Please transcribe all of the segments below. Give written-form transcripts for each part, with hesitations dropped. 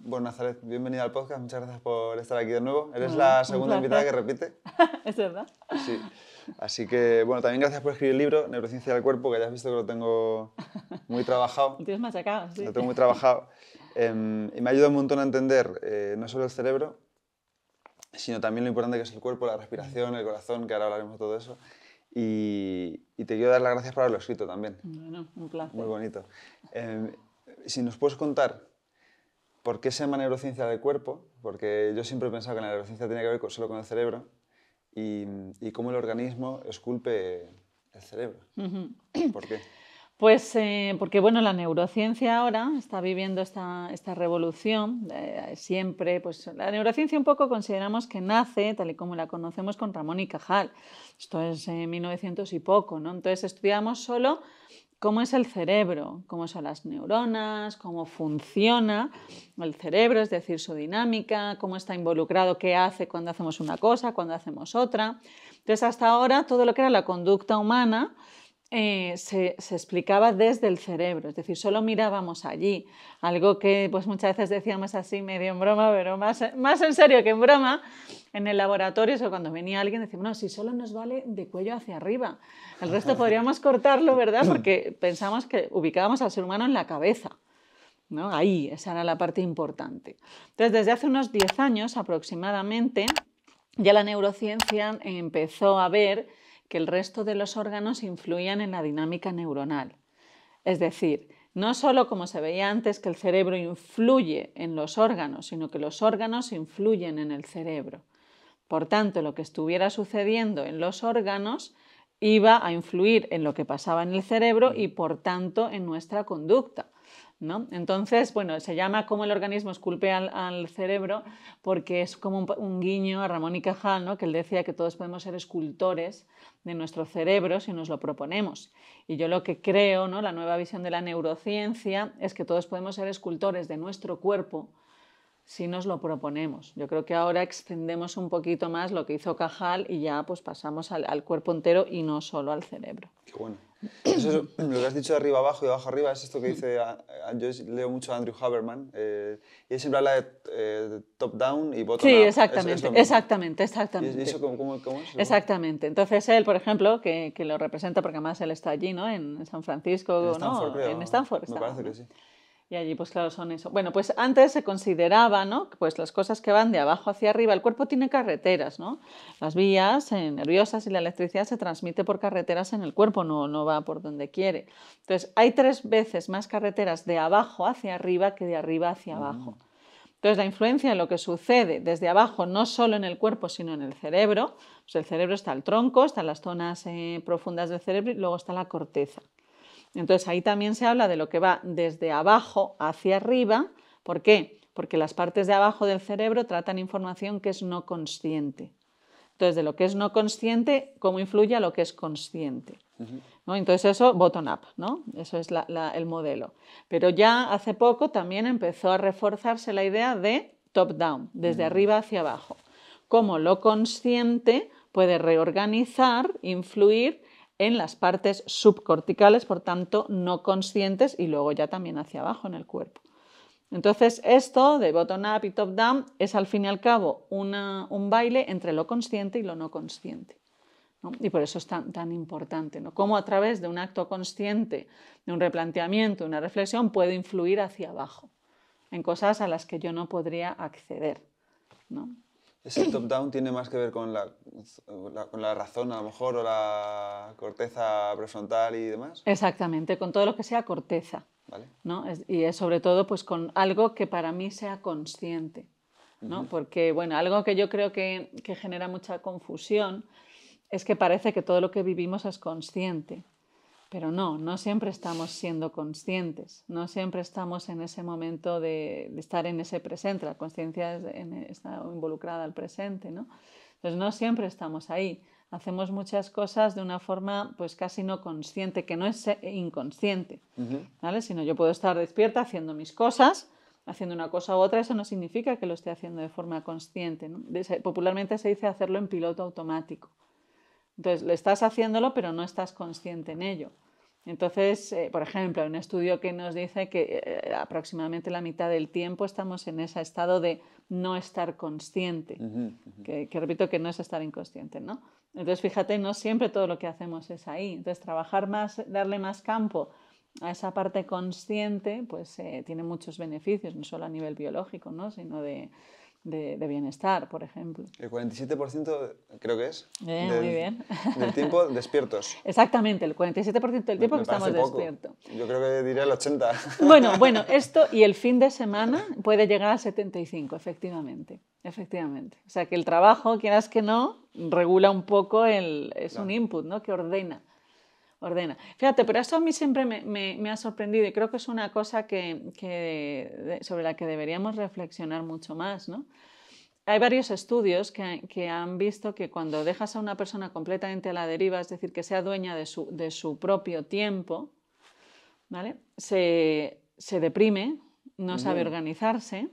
Bueno, Nazaret, bienvenida al podcast. Muchas gracias por estar aquí de nuevo. Eres Bueno, la un segunda invitada que placer. repite. ¿Es verdad? Sí. Así que, bueno, también gracias por escribir el libro, Neurociencia del Cuerpo, que ya has visto que lo tengo muy Lo trabajado. tienes machacado, Lo sí. tengo muy trabajado. Y me ayuda un montón a entender no solo el cerebro, sino también lo importante que es el cuerpo, la respiración, el corazón, que ahora hablaremos de todo eso. Y te quiero dar las gracias por haberlo escrito también. Bueno, un Muy placer. bonito. Si nos puedes contar por qué se llama neurociencia del cuerpo, porque yo siempre he pensado que la neurociencia tenía que ver solo con el cerebro, y cómo el organismo esculpe el cerebro. ¿Por qué? Pues porque bueno, la neurociencia ahora está viviendo esta revolución. Siempre, pues la neurociencia un poco consideramos que nace, tal y como la conocemos, con Ramón y Cajal. Esto es 1900 y poco, ¿no? Entonces estudiamos solo cómo es el cerebro, cómo son las neuronas, cómo funciona el cerebro, es decir, su dinámica, cómo está involucrado, qué hace cuando hacemos una cosa, cuando hacemos otra. Entonces, hasta ahora, todo lo que era la conducta humana se explicaba desde el cerebro, es decir, solo mirábamos allí, algo que pues muchas veces decíamos así medio en broma, pero más en serio que en broma, en el laboratorio, o cuando venía alguien decíamos, no, si solo nos vale de cuello hacia arriba, el resto podríamos cortarlo, ¿verdad? Porque pensamos que ubicábamos al ser humano en la cabeza, ¿no? Ahí, esa era la parte importante. Entonces, desde hace unos 10 años aproximadamente, ya la neurociencia empezó a ver que el resto de los órganos influían en la dinámica neuronal. Es decir, no solo como se veía antes que el cerebro influye en los órganos, sino que los órganos influyen en el cerebro. Por tanto, lo que estuviera sucediendo en los órganos iba a influir en lo que pasaba en el cerebro y, por tanto, en nuestra conducta, ¿no? Entonces, bueno, se llama cómo el organismo esculpe al cerebro porque es como un guiño a Ramón y Cajal, ¿no? Que él decía que todos podemos ser escultores de nuestro cerebro si nos lo proponemos. Y yo lo que creo, ¿no? La nueva visión de la neurociencia es que todos podemos ser escultores de nuestro cuerpo si nos lo proponemos. Yo creo que ahora extendemos un poquito más lo que hizo Cajal y ya pues pasamos al cuerpo entero y no solo al cerebro. Qué bueno. Eso es lo que has dicho de arriba abajo y de abajo arriba, es esto que dice, yo leo mucho a Andrew Haberman, y él siempre habla de top-down y Sí, bottom-up. Es exactamente, lo mismo. exactamente, ¿Y exactamente. eso cómo es? Exactamente. Entonces él, por ejemplo, que lo representa, porque además él está allí, ¿no? En San En Francisco, Stanford, ¿no? En creo. Stanford Me estaba, parece que ¿no? sí. Y allí, pues claro, son eso. Bueno, pues antes se consideraba, ¿no? Pues las cosas que van de abajo hacia arriba. El cuerpo tiene carreteras, ¿no? Las vías nerviosas y la electricidad se transmite por carreteras en el cuerpo, no va por donde quiere. Entonces, hay 3 veces más carreteras de abajo hacia arriba que de arriba hacia abajo. Entonces, la influencia en lo que sucede desde abajo, no solo en el cuerpo, sino en el cerebro. Pues el cerebro está el tronco, están las zonas profundas del cerebro y luego está la corteza. Entonces ahí también se habla de lo que va desde abajo hacia arriba. ¿Por qué? Porque las partes de abajo del cerebro tratan información que es no consciente. Entonces, de lo que es no consciente, ¿cómo influye a lo que es consciente? ¿No? Entonces eso, bottom up, ¿no? Eso es el modelo. Pero ya hace poco también empezó a reforzarse la idea de top down, desde arriba hacia abajo. Cómo lo consciente puede reorganizar, influir en las partes subcorticales, por tanto, no conscientes, y luego ya también hacia abajo en el cuerpo. Entonces, esto de bottom-up y top-down es al fin y al cabo un baile entre lo consciente y lo no consciente, ¿no? Y por eso es tan importante, ¿no? Cómo a través de un acto consciente, de un replanteamiento, de una reflexión, puedo influir hacia abajo en cosas a las que yo no podría acceder, ¿no? Ese top-down tiene más que ver con con la razón, a lo mejor, o la corteza prefrontal y demás. Exactamente, con todo lo que sea corteza, ¿Vale? ¿no? Y es sobre todo pues con algo que para mí sea consciente, ¿no? Porque, bueno, algo que yo creo que genera mucha confusión es que parece que todo lo que vivimos es consciente, pero no siempre estamos siendo conscientes, no siempre estamos en ese momento de estar en ese presente, la conciencia está involucrada al presente, ¿no? Entonces no siempre estamos ahí, hacemos muchas cosas de una forma pues casi no consciente, que no es inconsciente, ¿vale? Sino yo puedo estar despierta haciendo mis cosas, haciendo una cosa u otra, eso no significa que lo esté haciendo de forma consciente, ¿no? Popularmente se dice hacerlo en piloto automático. Entonces, le estás haciéndolo, pero no estás consciente en ello. Entonces, por ejemplo, hay un estudio que nos dice que aproximadamente la mitad del tiempo estamos en ese estado de no estar consciente, que repito que no es estar inconsciente, ¿no? Entonces, fíjate, no siempre todo lo que hacemos es ahí. Entonces, trabajar más, darle más campo a esa parte consciente, pues tiene muchos beneficios, no solo a nivel biológico, ¿no? Sino de bienestar, por ejemplo. El 47% creo que es Muy bien. del tiempo despiertos. Exactamente, el 47% del tiempo Me que estamos parece poco. despiertos. Yo creo que diría el 80%. Bueno, esto y el fin de semana puede llegar al 75%, efectivamente. Efectivamente. O sea que el trabajo, quieras que no, regula un poco, es un input, ¿no? Que ordena. Fíjate, pero eso a mí siempre me ha sorprendido y creo que es una cosa sobre la que deberíamos reflexionar mucho más, ¿no? Hay varios estudios que han visto que cuando dejas a una persona completamente a la deriva, es decir, que sea dueña de su propio tiempo, ¿vale? Se deprime, no sabe organizarse,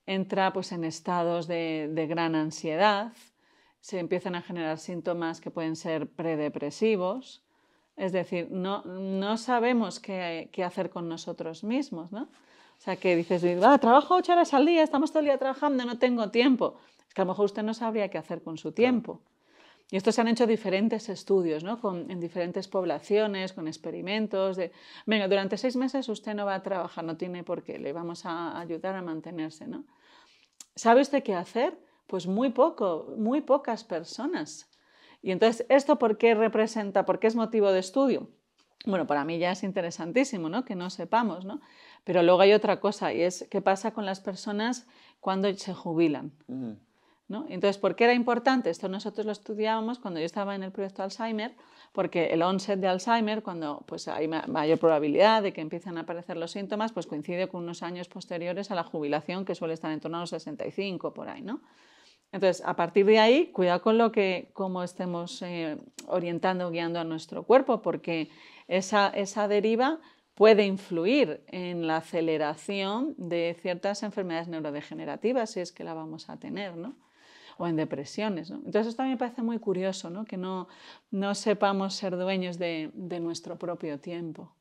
entra pues, en estados de gran ansiedad, se empiezan a generar síntomas que pueden ser predepresivos, es decir, no sabemos qué hacer con nosotros mismos, ¿no? O sea, que dices, trabajo 8 horas al día, estamos todo el día trabajando, no tengo tiempo. Es que a lo mejor usted no sabría qué hacer con su tiempo. Claro. Y esto se han hecho diferentes estudios, ¿no? En diferentes poblaciones, con experimentos. Venga, durante 6 meses usted no va a trabajar, no tiene por qué, le vamos a ayudar a mantenerse, ¿no? ¿Sabe usted qué hacer? Pues muy pocas personas. Y entonces, ¿esto por qué representa, por qué es motivo de estudio? Bueno, para mí ya es interesantísimo, ¿no? Que no sepamos, ¿no? Pero luego hay otra cosa y es qué pasa con las personas cuando se jubilan, ¿no? Entonces, ¿por qué era importante? Esto nosotros lo estudiábamos cuando yo estaba en el proyecto Alzheimer, porque el onset de Alzheimer, cuando pues, hay mayor probabilidad de que empiecen a aparecer los síntomas, pues coincide con unos años posteriores a la jubilación, que suele estar en torno a los 65, por ahí, ¿no? Entonces, a partir de ahí, cuidado con cómo estemos orientando, guiando a nuestro cuerpo, porque esa deriva puede influir en la aceleración de ciertas enfermedades neurodegenerativas, si es que la vamos a tener, ¿no? O en depresiones, ¿no? Entonces, esto a mí me parece muy curioso, ¿no? Que no sepamos ser dueños de nuestro propio tiempo,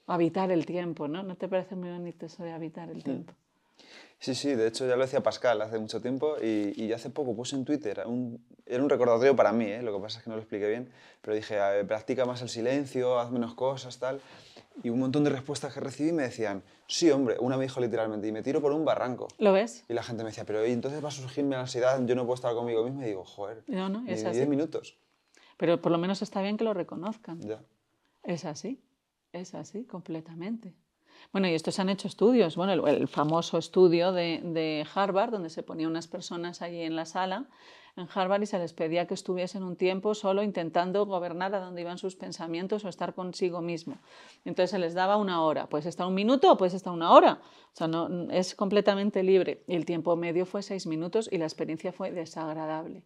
habitar el tiempo, ¿no? ¿No te parece muy bonito eso de habitar el tiempo? Sí, de hecho ya lo decía Pascal hace mucho tiempo y hace poco puse en Twitter, era un recordatorio para mí, lo que pasa es que no lo expliqué bien, pero dije, practica más el silencio, haz menos cosas, tal, y un montón de respuestas que recibí me decían, sí, hombre, una me dijo literalmente, y me tiro por un barranco. ¿Lo ves? Y la gente me decía, pero ¿y entonces va a surgirme la ansiedad, yo no puedo estar conmigo mismo? Y digo, joder, no, es ni así. 10 minutos. Pero por lo menos está bien que lo reconozcan. Ya. Es así, completamente. Bueno, y estos se han hecho estudios. Bueno, el famoso estudio de Harvard, donde se ponían unas personas allí en la sala, en Harvard, y se les pedía que estuviesen un tiempo solo intentando gobernar a dónde iban sus pensamientos o estar consigo mismo. Entonces se les daba 1 hora. Puedes estar 1 minuto o puedes estar 1 hora. O sea, no, es completamente libre. Y el tiempo medio fue 6 minutos y la experiencia fue desagradable.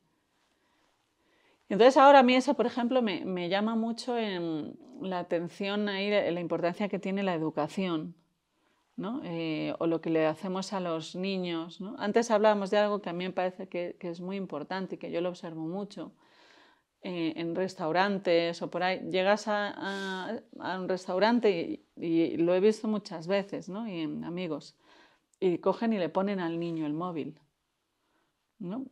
Entonces ahora a mí eso, por ejemplo, me llama mucho la atención ahí, la importancia que tiene la educación, ¿no? O lo que le hacemos a los niños, ¿no? Antes hablábamos de algo que a mí me parece que es muy importante y que yo lo observo mucho en restaurantes o por ahí. Llegas a un restaurante y lo he visto muchas veces, ¿no? Y en amigos, y cogen y le ponen al niño el móvil, ¿no?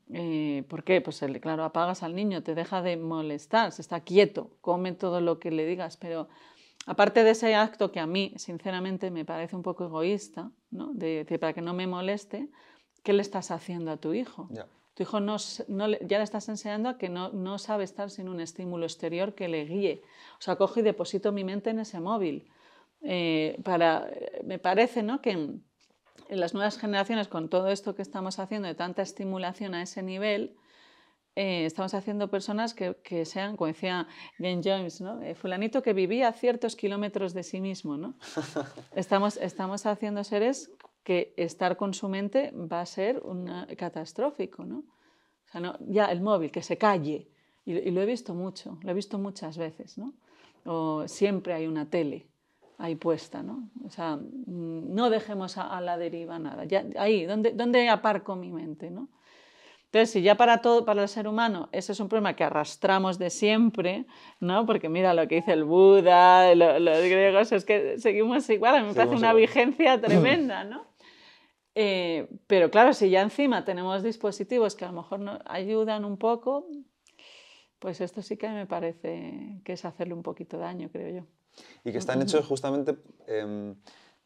¿Por qué? Pues claro, apagas al niño, te deja de molestar, se está quieto, come todo lo que le digas, pero aparte de ese acto que a mí, sinceramente, me parece un poco egoísta, ¿no? De decir, para que no me moleste, ¿qué le estás haciendo a tu hijo? Ya. Tu hijo ya le estás enseñando a que no sabe estar sin un estímulo exterior que le guíe. O sea, cojo y deposito mi mente en ese móvil. Me parece, ¿no?, que en las nuevas generaciones, con todo esto que estamos haciendo de tanta estimulación a ese nivel, estamos haciendo personas que sean, como decía Jane Jones, ¿no? Fulanito que vivía a ciertos kilómetros de sí mismo, ¿no? Estamos haciendo seres que estar con su mente va a ser catastrófico, ¿no? O sea, ya el móvil, que se calle. Y lo he visto mucho, lo he visto muchas veces, ¿no? O siempre hay una tele ahí puesta, ¿no? O sea, no dejemos a la deriva nada. Ya, ahí, ¿dónde aparco mi mente, ¿no? Entonces, si ya para todo, para el ser humano, ese es un problema que arrastramos de siempre, ¿no? Porque mira lo que dice el Buda, los griegos, es que seguimos igual, a mí me parece una vigencia tremenda, ¿no? Pero claro, si ya encima tenemos dispositivos que a lo mejor nos ayudan un poco, pues esto sí que me parece que es hacerle un poquito de daño, creo yo. Y que están hechos justamente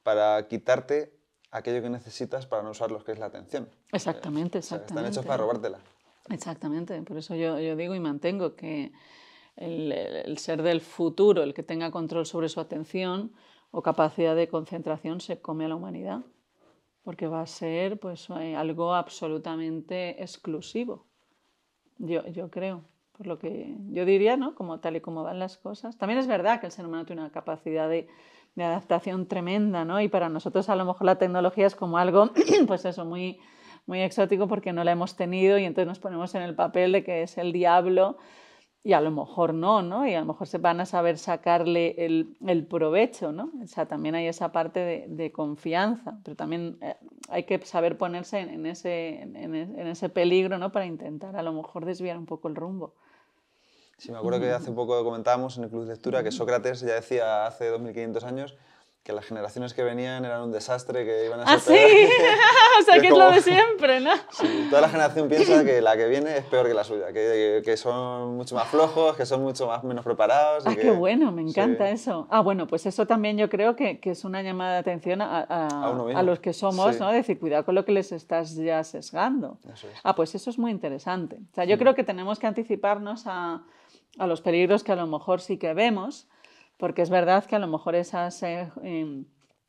para quitarte aquello que necesitas para no usarlos, que es la atención. Exactamente, exactamente. O sea, están hechos para robártela. Exactamente, por eso yo digo y mantengo que el ser del futuro, el que tenga control sobre su atención o capacidad de concentración, se come a la humanidad, porque va a ser pues, algo absolutamente exclusivo, yo creo. Por lo que yo diría, ¿no? Como tal y como van las cosas. También es verdad que el ser humano tiene una capacidad de adaptación tremenda, ¿no? Y para nosotros a lo mejor la tecnología es como algo, pues eso, muy, muy exótico porque no la hemos tenido y entonces nos ponemos en el papel de que es el diablo y a lo mejor no, y a lo mejor se van a saber sacarle el provecho, ¿no? O sea, también hay esa parte de confianza, pero también hay que saber ponerse en ese peligro, ¿no? Para intentar a lo mejor desviar un poco el rumbo. Sí, me acuerdo que hace poco comentábamos en el Club de Lectura que Sócrates ya decía hace 2500 años que las generaciones que venían eran un desastre, que iban a ser... ¡Ah, sí! O sea, que es lo de siempre, ¿no? Sí, toda la generación piensa que la que viene es peor que la suya, que son mucho más flojos, que son mucho menos preparados. ¡Ah, qué bueno! Me encanta eso. Ah, bueno, pues eso también yo creo que es una llamada de atención a los que somos, ¿no? Decir, cuidado con lo que les estás ya sesgando. Eso es. Ah, pues eso es muy interesante. O sea, yo creo que tenemos que anticiparnos a los peligros que a lo mejor sí que vemos, porque es verdad que a lo mejor esas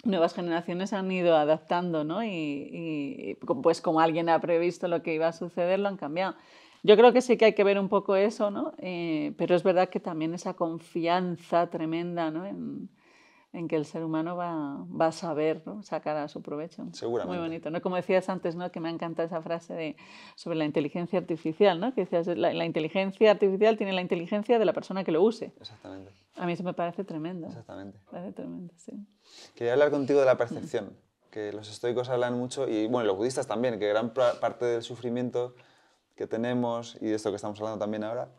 nuevas generaciones han ido adaptando, ¿no? Y pues como alguien ha previsto lo que iba a suceder, lo han cambiado. Yo creo que sí que hay que ver un poco eso, ¿no? Pero es verdad que también esa confianza tremenda, ¿no? En que el ser humano va a saber, ¿no? Sacar a su provecho. Seguramente. Muy bonito, ¿no? Como decías antes, ¿no? Que me encanta esa frase sobre la inteligencia artificial, ¿no? Que decías, la inteligencia artificial tiene la inteligencia de la persona que lo use. Exactamente. A mí eso me parece tremendo. Exactamente. Me parece tremendo, sí. Quería hablar contigo de la percepción, que los estoicos hablan mucho, y bueno, los budistas también, que gran parte del sufrimiento que tenemos, y de esto que estamos hablando también ahora,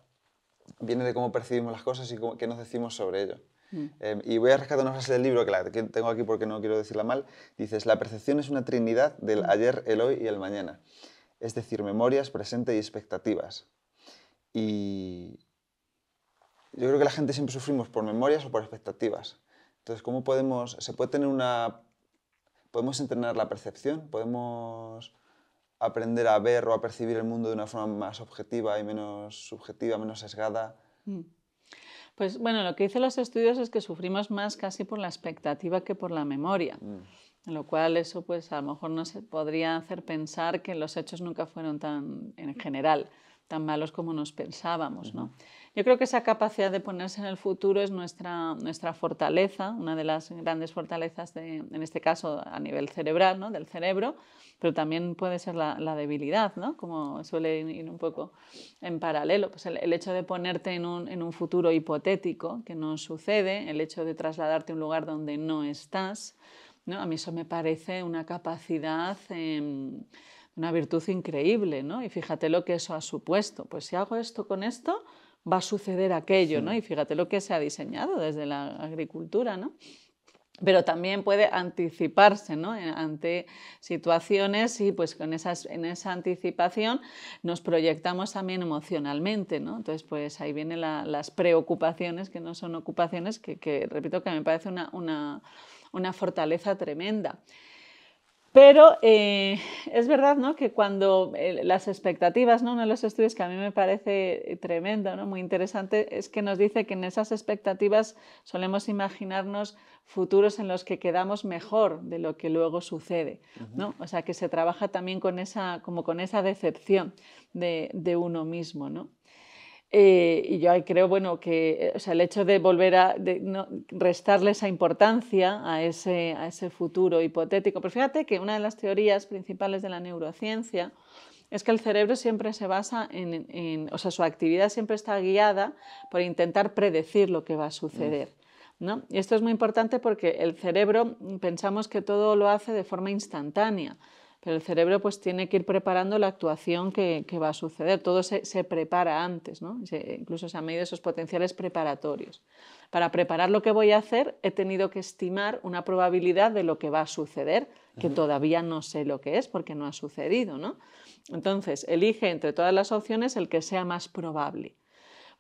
viene de cómo percibimos las cosas y qué nos decimos sobre ello. Y voy a rescatar una frase del libro, que tengo aquí porque no quiero decirla mal. Dices, la percepción es una trinidad del ayer, el hoy y el mañana. Es decir, memorias, presente y expectativas. Y yo creo que la gente siempre sufrimos por memorias o por expectativas. Entonces, ¿cómo podemos entrenar la percepción? ¿Podemos aprender a ver o a percibir el mundo de una forma más objetiva y menos subjetiva, menos sesgada? Pues bueno, lo que dicen los estudios es que sufrimos más casi por la expectativa que por la memoria. En lo cual eso pues a lo mejor nos podría hacer pensar que los hechos nunca fueron en general, tan malos como nos pensábamos, ¿no? Yo creo que esa capacidad de ponerse en el futuro es nuestra fortaleza, una de las grandes fortalezas, en este caso a nivel cerebral, ¿no? Del cerebro, pero también puede ser la debilidad, ¿no? Como suele ir un poco en paralelo. Pues el hecho de ponerte en un futuro hipotético que no sucede, el hecho de trasladarte a un lugar donde no estás, ¿no? A mí eso me parece una capacidad, una virtud increíble, ¿no? Y fíjate lo que eso ha supuesto. Pues si hago esto con esto, va a suceder aquello, ¿no? Y fíjate lo que se ha diseñado desde la agricultura, ¿no? Pero también puede anticiparse, ¿no? Ante situaciones y pues en esa anticipación nos proyectamos también emocionalmente, ¿no? Entonces pues ahí vienen las preocupaciones, que no son ocupaciones, que repito que me parece una fortaleza tremenda. Pero es verdad, ¿no? Que cuando las expectativas, ¿no? Uno de los estudios que a mí me parece tremendo, ¿no? Muy interesante, es que nos dice que en esas expectativas solemos imaginarnos futuros en los que quedamos mejor de lo que luego sucede, ¿no? O sea, que se trabaja también con esa decepción de uno mismo, ¿no? Y yo ahí creo, bueno, que o sea, el hecho de volver a restarle esa importancia a ese futuro hipotético. Pero fíjate que una de las teorías principales de la neurociencia es que el cerebro siempre se basa o sea, su actividad siempre está guiada por intentar predecir lo que va a suceder, ¿no? Y esto es muy importante porque el cerebro pensamos que todo lo hace de forma instantánea, pero el cerebro pues tiene que ir preparando la actuación que va a suceder. Todo se prepara antes, ¿no? Incluso se han medido esos potenciales preparatorios. Para preparar lo que voy a hacer he tenido que estimar una probabilidad de lo que va a suceder, que todavía no sé lo que es porque no ha sucedido, ¿no? Entonces, elige entre todas las opciones el que sea más probable.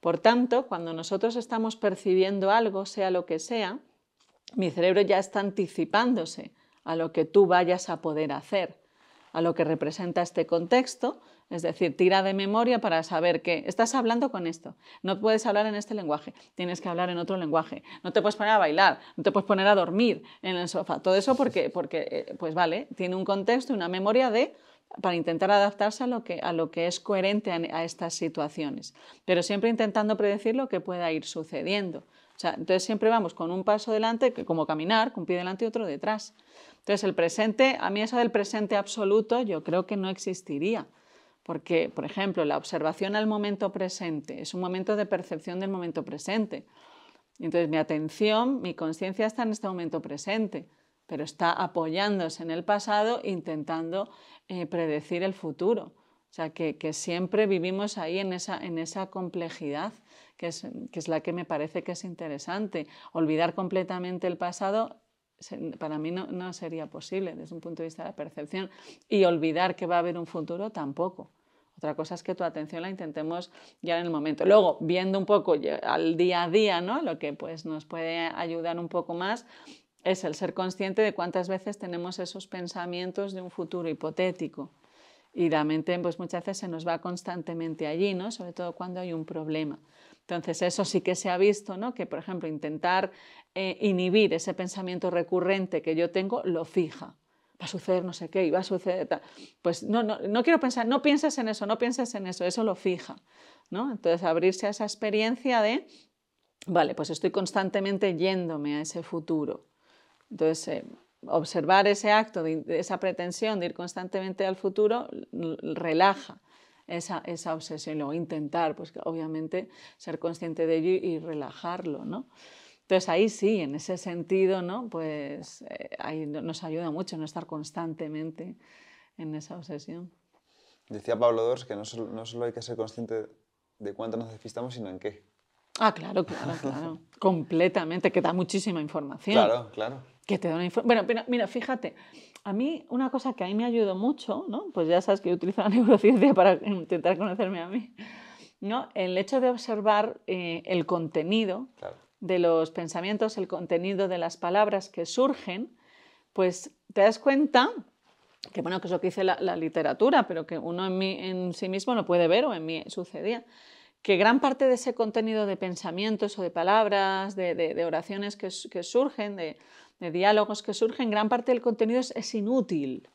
Por tanto, cuando nosotros estamos percibiendo algo, sea lo que sea, mi cerebro ya está anticipándose a lo que tú vayas a poder hacer, a lo que representa este contexto, es decir, tira de memoria para saber que estás hablando con esto, no puedes hablar en este lenguaje, tienes que hablar en otro lenguaje, no te puedes poner a bailar, no te puedes poner a dormir en el sofá, todo eso porque pues vale, tiene un contexto y una memoria para intentar adaptarse a lo que es coherente a estas situaciones, pero siempre intentando predecir lo que pueda ir sucediendo. O sea, entonces siempre vamos con un paso delante, como caminar, con un pie delante y otro detrás. Entonces el presente, a mí eso del presente absoluto yo creo que no existiría, porque, por ejemplo, la observación al momento presente es un momento de percepción del momento presente. Entonces mi atención, mi conciencia está en este momento presente, pero está apoyándose en el pasado intentando predecir el futuro. O sea, que siempre vivimos ahí en esa complejidad, que es la que me parece que es interesante. Olvidar completamente el pasado para mí no sería posible desde un punto de vista de la percepción, y olvidar que va a haber un futuro tampoco. Otra cosa es que tu atención la intentemos ya en el momento. Luego, viendo un poco al día a día, ¿no? Lo que pues, nos puede ayudar un poco más es el ser consciente de cuántas veces tenemos esos pensamientos de un futuro hipotético. Y la mente pues, muchas veces se nos va constantemente allí, ¿no? Sobre todo cuando hay un problema. Entonces eso sí que se ha visto, ¿no? Que por ejemplo intentar inhibir ese pensamiento recurrente que yo tengo lo fija. Va a suceder no sé qué y va a suceder tal. Pues no quiero pensar, no pienses en eso, no pienses en eso, eso lo fija, ¿no? Entonces abrirse a esa experiencia de, vale, pues estoy constantemente yéndome a ese futuro. Entonces observar ese acto, esa pretensión de ir constantemente al futuro, relaja esa obsesión. Luego intentar, pues obviamente, ser consciente de ello y relajarlo, ¿no? Entonces ahí sí, en ese sentido, ¿no? Pues ahí nos ayuda mucho no estar constantemente en esa obsesión. Decía Pablo Dors que no solo hay que ser consciente de cuánto nos despistamos, sino en qué. Ah, claro, completamente, que da muchísima información. Claro, claro. Que te da una información. Bueno, mira, fíjate, a mí una cosa que a mí me ayudó mucho, ¿no? Pues ya sabes que yo utilizo la neurociencia para intentar conocerme a mí, ¿no? El hecho de observar el contenido de los pensamientos, el contenido de las palabras que surgen, pues te das cuenta que, bueno, que es lo que dice la literatura, pero que uno en sí mismo no puede ver, o en mí sucedía, que gran parte de ese contenido de pensamientos o de palabras, de oraciones que surgen, de diálogos que surgen, gran parte del contenido es inútil.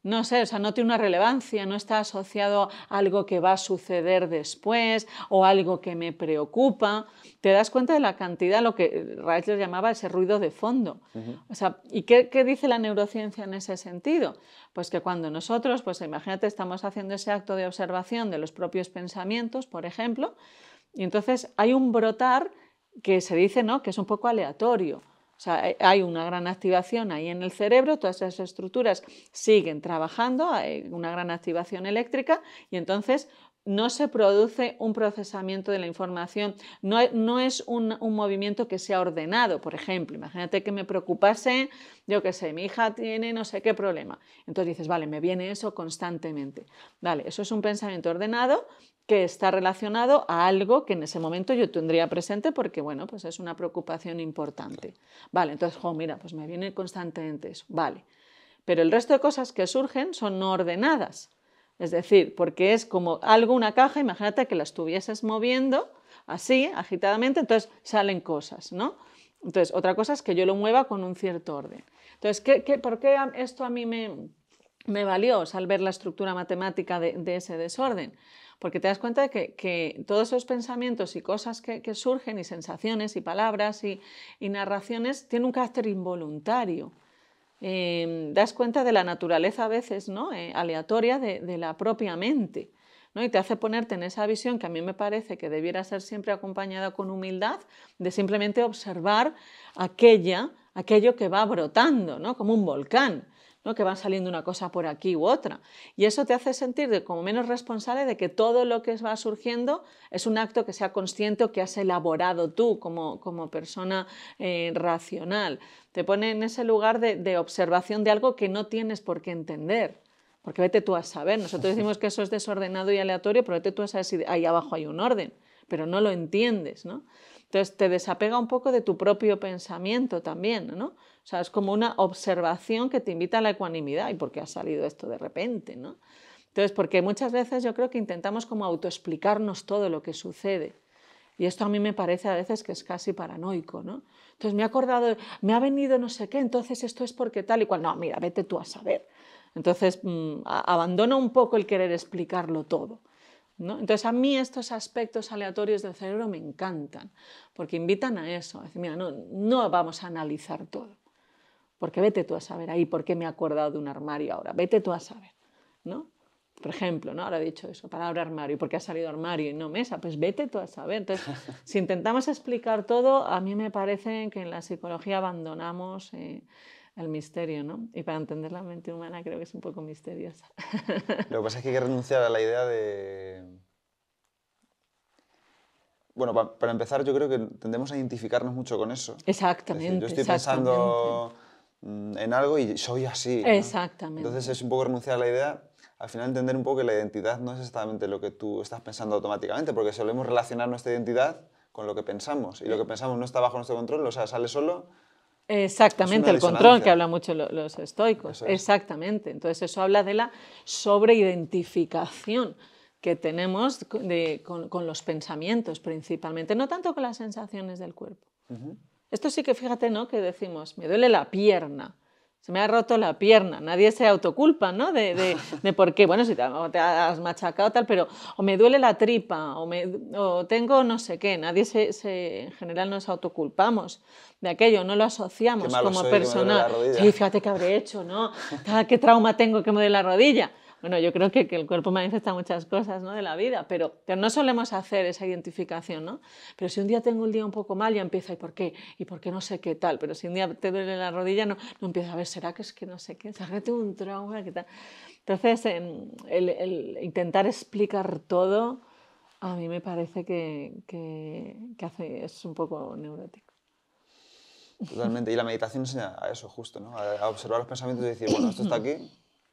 No sé, o sea, no tiene una relevancia, no está asociado a algo que va a suceder después o algo que me preocupa. Te das cuenta de la cantidad, lo que Reichler llamaba ese ruido de fondo. O sea, ¿y qué dice la neurociencia en ese sentido? Pues que cuando nosotros, pues imagínate, estamos haciendo ese acto de observación de los propios pensamientos, por ejemplo, y entonces hay un brotar que se dice, ¿no?, que es un poco aleatorio. O sea, hay una gran activación ahí en el cerebro, todas esas estructuras siguen trabajando, hay una gran activación eléctrica y entonces no se produce un procesamiento de la información, no es un movimiento que sea ordenado. Por ejemplo, imagínate que me preocupase, yo qué sé, mi hija tiene no sé qué problema. Entonces dices, vale, me viene eso constantemente. Vale, eso es un pensamiento ordenado que está relacionado a algo que en ese momento yo tendría presente porque, bueno, pues es una preocupación importante. Vale, entonces, mira, pues me viene constantemente eso. Vale, pero el resto de cosas que surgen son no ordenadas. Es decir, porque es como algo, una caja, imagínate que la estuvieses moviendo así, agitadamente, entonces salen cosas, ¿no? Entonces, otra cosa es que yo lo mueva con un cierto orden. Entonces, ¿por qué esto a mí me valió al ver la estructura matemática de ese desorden? Porque te das cuenta de que todos esos pensamientos y cosas que surgen, y sensaciones, y palabras, y narraciones, tienen un carácter involuntario. Das cuenta de la naturaleza a veces, ¿no?, aleatoria de la propia mente, ¿no? Y te hace ponerte en esa visión que a mí me parece que debiera ser siempre acompañada con humildad, de simplemente observar aquello que va brotando, ¿no?, como un volcán, ¿no? Que van saliendo una cosa por aquí u otra. Y eso te hace sentir como menos responsable de que todo lo que va surgiendo es un acto que sea consciente o que has elaborado tú como persona racional. Te pone en ese lugar de observación de algo que no tienes por qué entender. Porque vete tú a saber. Nosotros decimos que eso es desordenado y aleatorio, pero vete tú a saber si ahí abajo hay un orden. Pero no lo entiendes, ¿no? Entonces te desapega un poco de tu propio pensamiento también, ¿no? O sea, es como una observación que te invita a la ecuanimidad. ¿Y por qué ha salido esto de repente, no? Entonces, porque muchas veces yo creo que intentamos como autoexplicarnos todo lo que sucede. Y esto a mí me parece a veces que es casi paranoico, ¿no? Entonces me he acordado, me ha venido no sé qué, entonces esto es porque tal y cual. No, mira, vete tú a saber. Entonces abandona un poco el querer explicarlo todo, ¿no? Entonces a mí estos aspectos aleatorios del cerebro me encantan, porque invitan a eso, a decir, mira, no vamos a analizar todo, porque vete tú a saber ahí por qué me he acordado de un armario ahora, vete tú a saber, ¿no? Por ejemplo, ¿no? Ahora he dicho eso, palabra armario, ¿por qué ha salido armario y no mesa? Pues vete tú a saber. Entonces, si intentamos explicar todo, a mí me parece que en la psicología abandonamos el misterio, ¿no? Y para entender la mente humana creo que es un poco misteriosa. Lo que pasa es que hay que renunciar a la idea de... Bueno, para empezar, yo creo que tendemos a identificarnos mucho con eso. Exactamente, Es decir, yo estoy exactamente. pensando en algo y soy así, ¿no? Exactamente. Entonces es un poco renunciar a la idea, al final entender un poco que la identidad no es exactamente lo que tú estás pensando automáticamente, porque solemos relacionar nuestra identidad con lo que pensamos, y lo que pensamos no está bajo nuestro control, o sea, sale solo. Exactamente, el control que hablan mucho los estoicos. Exactamente. Entonces eso habla de la sobreidentificación que tenemos con los pensamientos principalmente, no tanto con las sensaciones del cuerpo. Esto sí que fíjate, ¿no? Que decimos, me duele la pierna, se me ha roto la pierna, nadie se autoculpa, ¿no? De por qué, bueno, si te has machacado tal, pero o me duele la tripa, o tengo no sé qué, nadie en general nos autoculpamos de aquello, no lo asociamos como personal. Sí, fíjate qué habré hecho, ¿no? ¿Qué trauma tengo que me duele la rodilla? Bueno, yo creo que el cuerpo manifiesta muchas cosas, ¿no? De la vida, pero no solemos hacer esa identificación, ¿no? Pero si un día tengo un día un poco mal, ya empieza, ¿y por qué? ¿Y por qué no sé qué tal? Pero si un día te duele la rodilla, no empieza a ver, ¿será que es que no sé qué? ¿Será que tengo un trauma? ¿Qué tal? Entonces, el intentar explicar todo, a mí me parece que es un poco neurótico. Totalmente. Y la meditación enseña a eso, justo, ¿no? A observar los pensamientos y decir, bueno, esto está aquí.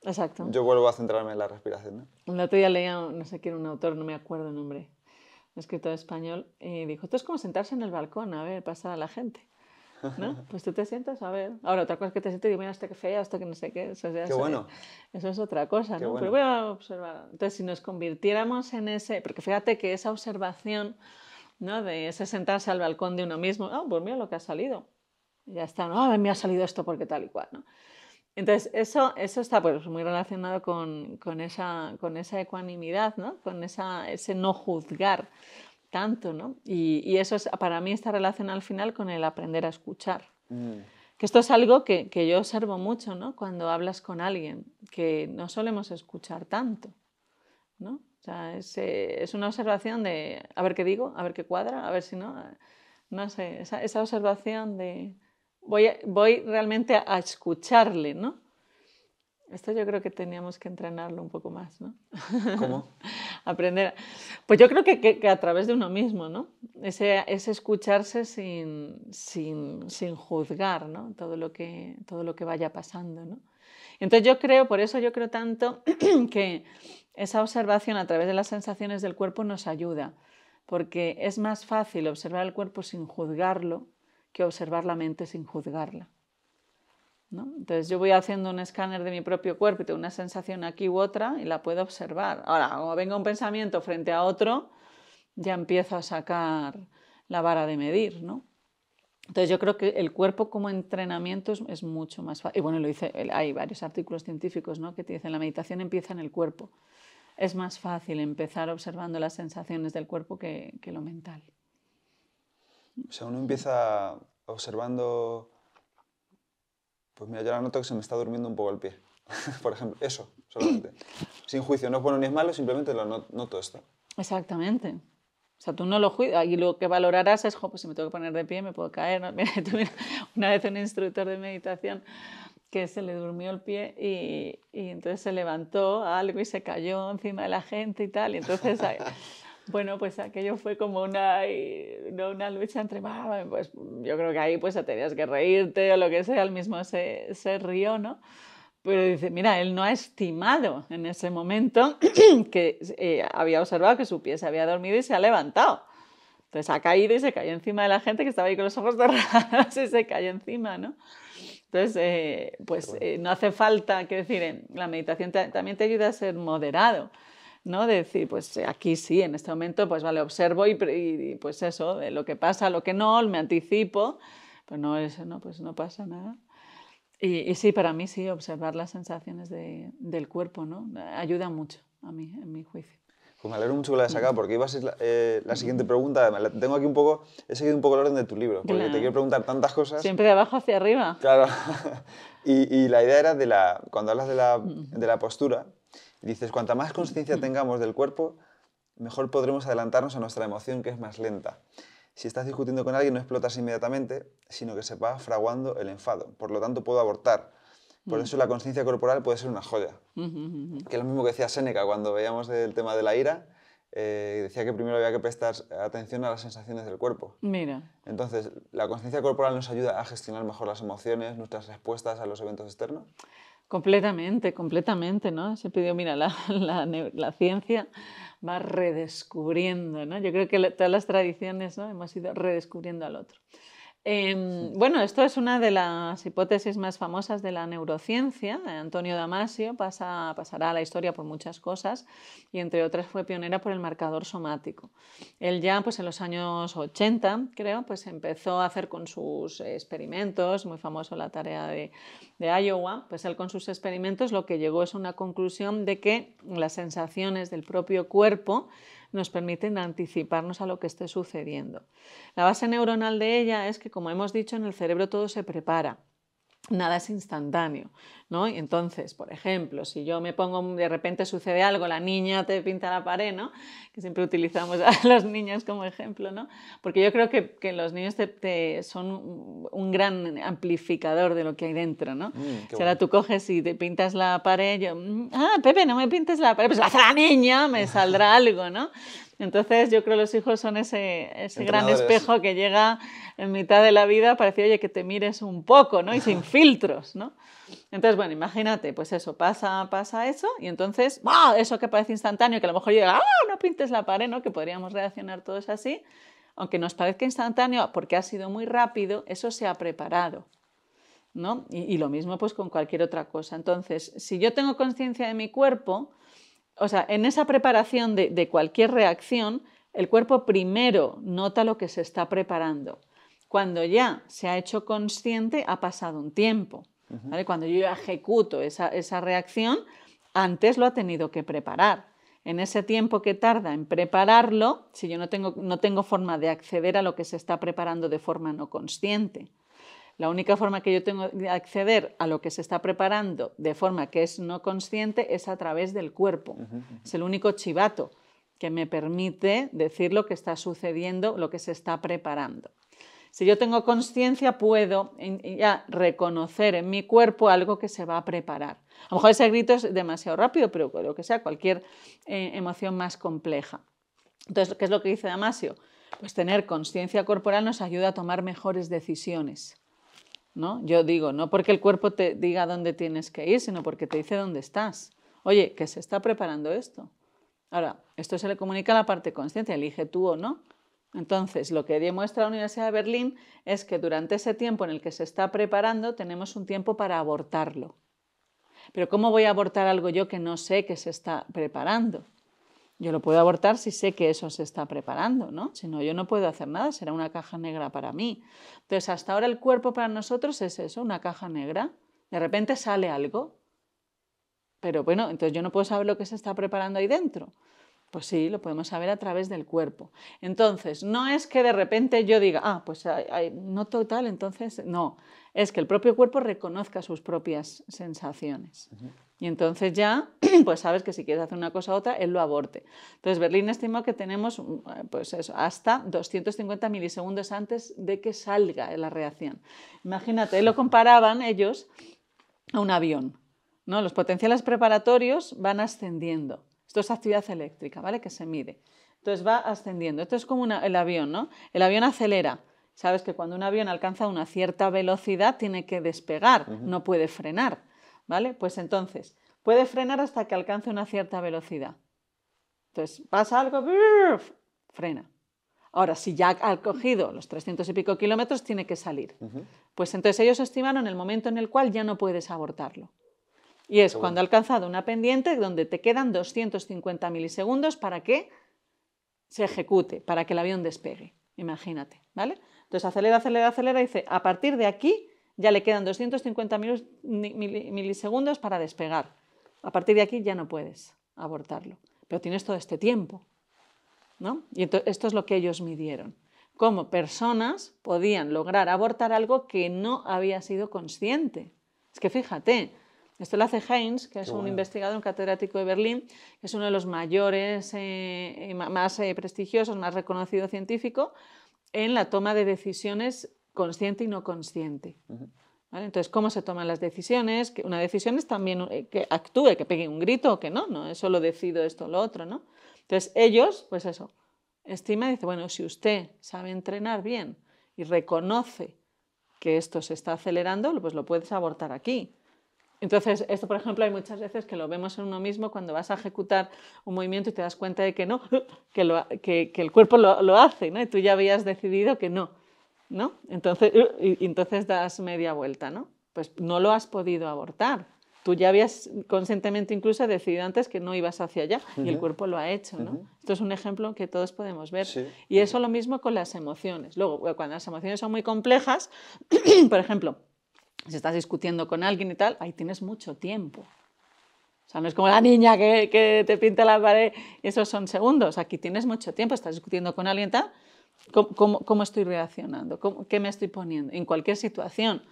Exacto. Yo vuelvo a centrarme en la respiración, ¿no? El otro día leía, no sé quién, un autor, no me acuerdo el nombre, un escritor español, y dijo, esto es como sentarse en el balcón a ver pasar a la gente, ¿no? Pues tú te sientas a ver. Ahora, otra cosa es que te sientes y mira, esto que fea, esto que no sé qué. Eso, Qué bueno. Eso es otra cosa, ¿no? Bueno. Pero voy a observar. Entonces, si nos convirtiéramos en ese... Porque fíjate que esa observación, ¿no? De ese sentarse al balcón de uno mismo, pues mira lo que ha salido. Y ya está, no, me ha salido esto porque tal y cual, ¿no? Entonces, eso está pues, muy relacionado con esa ecuanimidad, ¿no? Con ese no juzgar tanto, ¿no? Y eso para mí está relacionado al final con el aprender a escuchar. Que esto es algo que yo observo mucho, ¿no? Cuando hablas con alguien, que no solemos escuchar tanto, ¿no? O sea, es una observación de a ver qué digo, a ver qué cuadra, a ver si no. No sé, esa observación de voy realmente a escucharle, ¿no? Esto yo creo que teníamos que entrenarlo un poco más, ¿no? ¿Cómo? Aprender. Pues yo creo que a través de uno mismo, ¿no? Ese escucharse sin juzgar, ¿no? Todo lo que vaya pasando, ¿no? Entonces por eso yo creo tanto que esa observación a través de las sensaciones del cuerpo nos ayuda, porque es más fácil observar el cuerpo sin juzgarlo que observar la mente sin juzgarla, ¿no? Entonces yo voy haciendo un escáner de mi propio cuerpo y tengo una sensación aquí u otra y la puedo observar. Ahora, como venga un pensamiento frente a otro, ya empiezo a sacar la vara de medir, ¿no? Entonces yo creo que el cuerpo como entrenamiento es mucho más fácil. Y bueno, hay varios artículos científicos, ¿no? Que te dicen la meditación empieza en el cuerpo. Es más fácil empezar observando las sensaciones del cuerpo que lo mental. O sea, uno empieza observando... Pues mira, yo ahora noto que se me está durmiendo un poco el pie. Por ejemplo, eso, solamente. Sin juicio, no es bueno ni es malo, simplemente lo noto esto. Exactamente. O sea, tú no lo juegas y lo que valorarás es, pues si me tengo que poner de pie, me puedo caer, ¿no? Mira, una vez un instructor de meditación que se le durmió el pie y entonces se levantó algo y se cayó encima de la gente y tal. Y entonces, bueno, pues aquello fue como una lucha entre, pues yo creo que ahí pues tenías que reírte o lo que sea, él mismo se rió, ¿no? Pero dice, mira, él no ha estimado en ese momento que había observado que su pie se había dormido y se ha levantado. Entonces ha caído y se cayó encima de la gente que estaba ahí con los ojos cerrados y se cayó encima, ¿no? Entonces, pues no hace falta, quiero decir, la meditación también te ayuda a ser moderado, ¿no? De decir, pues aquí sí, en este momento, pues vale, observo y pues eso, de lo que pasa, lo que no, me anticipo, pues no, eso no, pues no pasa nada. Y sí, para mí sí, observar las sensaciones del cuerpo, ¿no? Ayuda mucho a mí, en mi juicio. Pues me alegro mucho que lo hayas sacado, porque iba a ser la siguiente pregunta. Tengo aquí un poco, he seguido un poco el orden de tu libro, porque Claro. te quiero preguntar tantas cosas. Siempre de abajo hacia arriba. Claro. Y la idea era cuando hablas de la postura, dices, cuanta más conciencia tengamos del cuerpo, mejor podremos adelantarnos a nuestra emoción, que es más lenta. Si estás discutiendo con alguien, no explotas inmediatamente, sino que se va fraguando el enfado. Por lo tanto, puedo abortar. Por eso la conciencia corporal puede ser una joya. Que es lo mismo que decía Séneca cuando veíamos el tema de la ira. Decía que primero había que prestar atención a las sensaciones del cuerpo. Mira. Entonces, ¿la conciencia corporal nos ayuda a gestionar mejor las emociones, nuestras respuestas a los eventos externos? Completamente, completamente, ¿no? Siempre digo, mira, la ciencia va redescubriendo, ¿no? Yo creo que todas las tradiciones, ¿no? Hemos ido redescubriendo al otro. Bueno, esto es una de las hipótesis más famosas de la neurociencia. Antonio Damasio pasará a la historia por muchas cosas y entre otras fue pionera por el marcador somático. Él ya pues en los años 80, creo, pues empezó a hacer con sus experimentos, muy famoso la tarea de Iowa, pues él con sus experimentos lo que llegó es una conclusión de que las sensaciones del propio cuerpo nos permiten anticiparnos a lo que esté sucediendo. La base neuronal de ella es que, como hemos dicho, en el cerebro todo se prepara. Nada es instantáneo, ¿no? Y entonces, por ejemplo, si yo me pongo, de repente sucede algo, la niña te pinta la pared, ¿no? Que siempre utilizamos a los niños como ejemplo, ¿no? Porque yo creo que los niños son un gran amplificador de lo que hay dentro, ¿no? Si ahora tú coges y te pintas la pared, yo, Pepe, no me pintes la pared, pues lo hace la niña, me saldrá algo, ¿no? Entonces yo creo que los hijos son ese gran espejo que llega en mitad de la vida para decir, oye, que te mires un poco, ¿no? Y sin filtros, ¿no? Entonces, bueno, imagínate, pues eso, pasa eso y entonces, eso que parece instantáneo, que a lo mejor llega, no pintes la pared, ¿no? Que podríamos reaccionar todos así, aunque nos parezca instantáneo porque ha sido muy rápido, eso se ha preparado, ¿no? Y lo mismo pues con cualquier otra cosa. Entonces, si yo tengo conciencia de mi cuerpo, o sea, en esa preparación de cualquier reacción, el cuerpo primero nota lo que se está preparando. Cuando ya se ha hecho consciente, ha pasado un tiempo. ¿Vale? Cuando yo ejecuto esa reacción, antes lo ha tenido que preparar. En ese tiempo que tarda en prepararlo, si yo no tengo forma de acceder a lo que se está preparando de forma no consciente. La única forma que yo tengo de acceder a lo que se está preparando de forma que es no consciente es a través del cuerpo. Es el único chivato que me permite decir lo que está sucediendo, lo que se está preparando. Si yo tengo conciencia, puedo ya reconocer en mi cuerpo algo que se va a preparar. A lo mejor ese grito es demasiado rápido, pero lo que sea, cualquier emoción más compleja. Entonces, ¿qué es lo que dice Damasio? Pues tener conciencia corporal nos ayuda a tomar mejores decisiones, ¿no? Yo digo, no porque el cuerpo te diga dónde tienes que ir, sino porque te dice dónde estás. Oye, que se está preparando esto. Ahora, esto se le comunica a la parte consciente, elige tú o no. Entonces, lo que demuestra la Universidad de Berlín es que durante ese tiempo en el que se está preparando, tenemos un tiempo para abortarlo. Pero ¿cómo voy a abortar algo yo que no sé que se está preparando? Yo lo puedo abortar si sé que eso se está preparando, ¿no? Si no, yo no puedo hacer nada, será una caja negra para mí. Entonces, hasta ahora el cuerpo para nosotros es eso, una caja negra. De repente sale algo. Pero bueno, entonces yo no puedo saber lo que se está preparando ahí dentro. Pues sí, lo podemos saber a través del cuerpo. Entonces, no es que de repente yo diga, pues no total, entonces no. Es que el propio cuerpo reconozca sus propias sensaciones. Y entonces ya, pues sabes que si quieres hacer una cosa u otra, él lo aborte. Entonces, Berlín estimó que tenemos pues eso, hasta 250 milisegundos antes de que salga la reacción. Imagínate, lo comparaban ellos a un avión, ¿no? Los potenciales preparatorios van ascendiendo. Esto es actividad eléctrica, ¿vale? Que se mide. Entonces va ascendiendo. Esto es como el avión, ¿no? El avión acelera. Sabes que cuando un avión alcanza una cierta velocidad tiene que despegar, no puede frenar, ¿vale? Pues entonces, puede frenar hasta que alcance una cierta velocidad. Entonces, pasa algo, frena. Ahora, si ya ha cogido los 300 y pico kilómetros, tiene que salir. Pues entonces ellos estimaron el momento en el cual ya no puedes abortarlo. Y es cuando ha alcanzado una pendiente donde te quedan 250 milisegundos para que se ejecute, para que el avión despegue. Imagínate, ¿vale? Entonces acelera, acelera, acelera y dice, a partir de aquí ya le quedan 250 milisegundos para despegar. A partir de aquí ya no puedes abortarlo. Pero tienes todo este tiempo, ¿no? Y esto es lo que ellos midieron. Cómo personas podían lograr abortar algo que no había sido consciente. Es que fíjate, esto lo hace Heinz, que es un investigador, un catedrático de Berlín, que es uno de los mayores, más prestigiosos, más reconocido científico en la toma de decisiones consciente y no consciente. ¿Vale? Entonces, ¿cómo se toman las decisiones? Que una decisión es también que actúe, que pegue un grito o que no, no es solo decido esto o lo otro, ¿no? Entonces, ellos, pues eso, estiman y dicen, bueno, si usted sabe entrenar bien y reconoce que esto se está acelerando, pues lo puedes abortar aquí. Entonces, esto, por ejemplo, hay muchas veces que lo vemos en uno mismo cuando vas a ejecutar un movimiento y te das cuenta de que no, que el cuerpo lo hace, ¿no? Y tú ya habías decidido que no, ¿no? Entonces das media vuelta, ¿no? Pues no lo has podido abortar. Tú ya habías conscientemente incluso decidido antes que no ibas hacia allá y el cuerpo lo ha hecho, ¿no? Esto es un ejemplo que todos podemos ver. Sí. Y eso lo mismo con las emociones. Luego, cuando las emociones son muy complejas, por ejemplo, si estás discutiendo con alguien y tal, ahí tienes mucho tiempo. O sea, no es como la niña que te pinta la pared y esos son segundos. Aquí tienes mucho tiempo, estás discutiendo con alguien y tal. ¿Cómo estoy reaccionando? ¿Qué me estoy poniendo? En cualquier situación.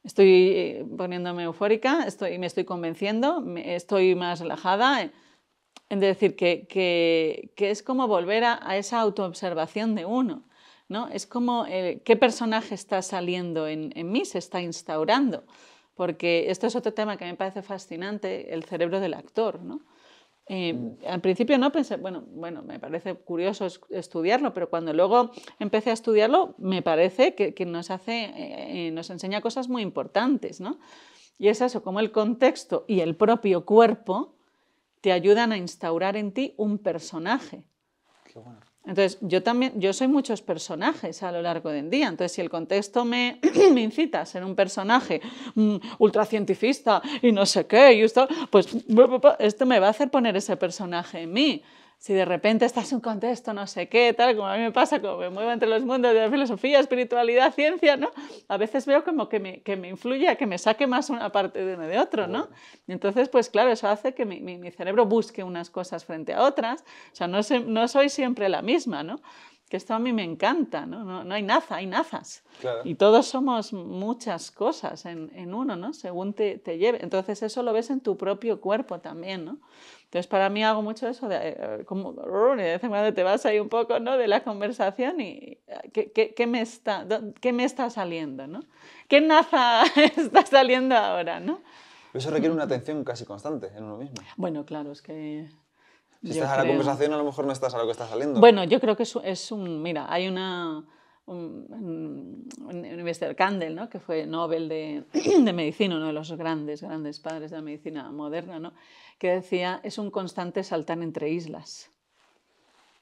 Estoy poniéndome eufórica, me estoy convenciendo, estoy más relajada. Es decir, que es como volver a esa autoobservación de uno, ¿no? Es como qué personaje está saliendo en mí, se está instaurando. Porque esto es otro tema que me parece fascinante, el cerebro del actor, ¿no? Al principio no pensé, bueno, me parece curioso estudiarlo, pero cuando luego empecé a estudiarlo, me parece que nos enseña cosas muy importantes, ¿no? Y es eso, como el contexto y el propio cuerpo te ayudan a instaurar en ti un personaje. Qué bueno. Entonces, yo soy muchos personajes a lo largo del día. Entonces, si el contexto me incita a ser un personaje ultracientifista y no sé qué, y esto, pues esto me va a hacer poner ese personaje en mí. Si de repente estás en un contexto no sé qué, tal, como a mí me pasa, como me muevo entre los mundos de la filosofía, espiritualidad, ciencia, ¿no? A veces veo como que me influye a que me saque más una parte de uno de otro, ¿no? Y entonces, pues claro, eso hace que mi cerebro busque unas cosas frente a otras. O sea, no soy siempre la misma, ¿no? Que esto a mí me encanta, ¿no? No hay naza, hay nazas. Claro. Y todos somos muchas cosas en uno, ¿no? Según te lleve. Entonces eso lo ves en tu propio cuerpo también, ¿no? Entonces para mí hago mucho eso de vez en cuando te vas ahí un poco, ¿no? De la conversación y ¿qué me está saliendo, ¿no? ¿Qué naza está saliendo ahora, ¿no? Eso requiere una atención casi constante en uno mismo. Bueno, claro, es que... Si estás a la conversación, a lo mejor no estás a lo que está saliendo. Bueno, yo creo que mira, hay un investigador, Kandel, ¿no? Que fue Nobel de Medicina, uno de los grandes padres de la medicina moderna, ¿no? Que decía, es un constante saltar entre islas.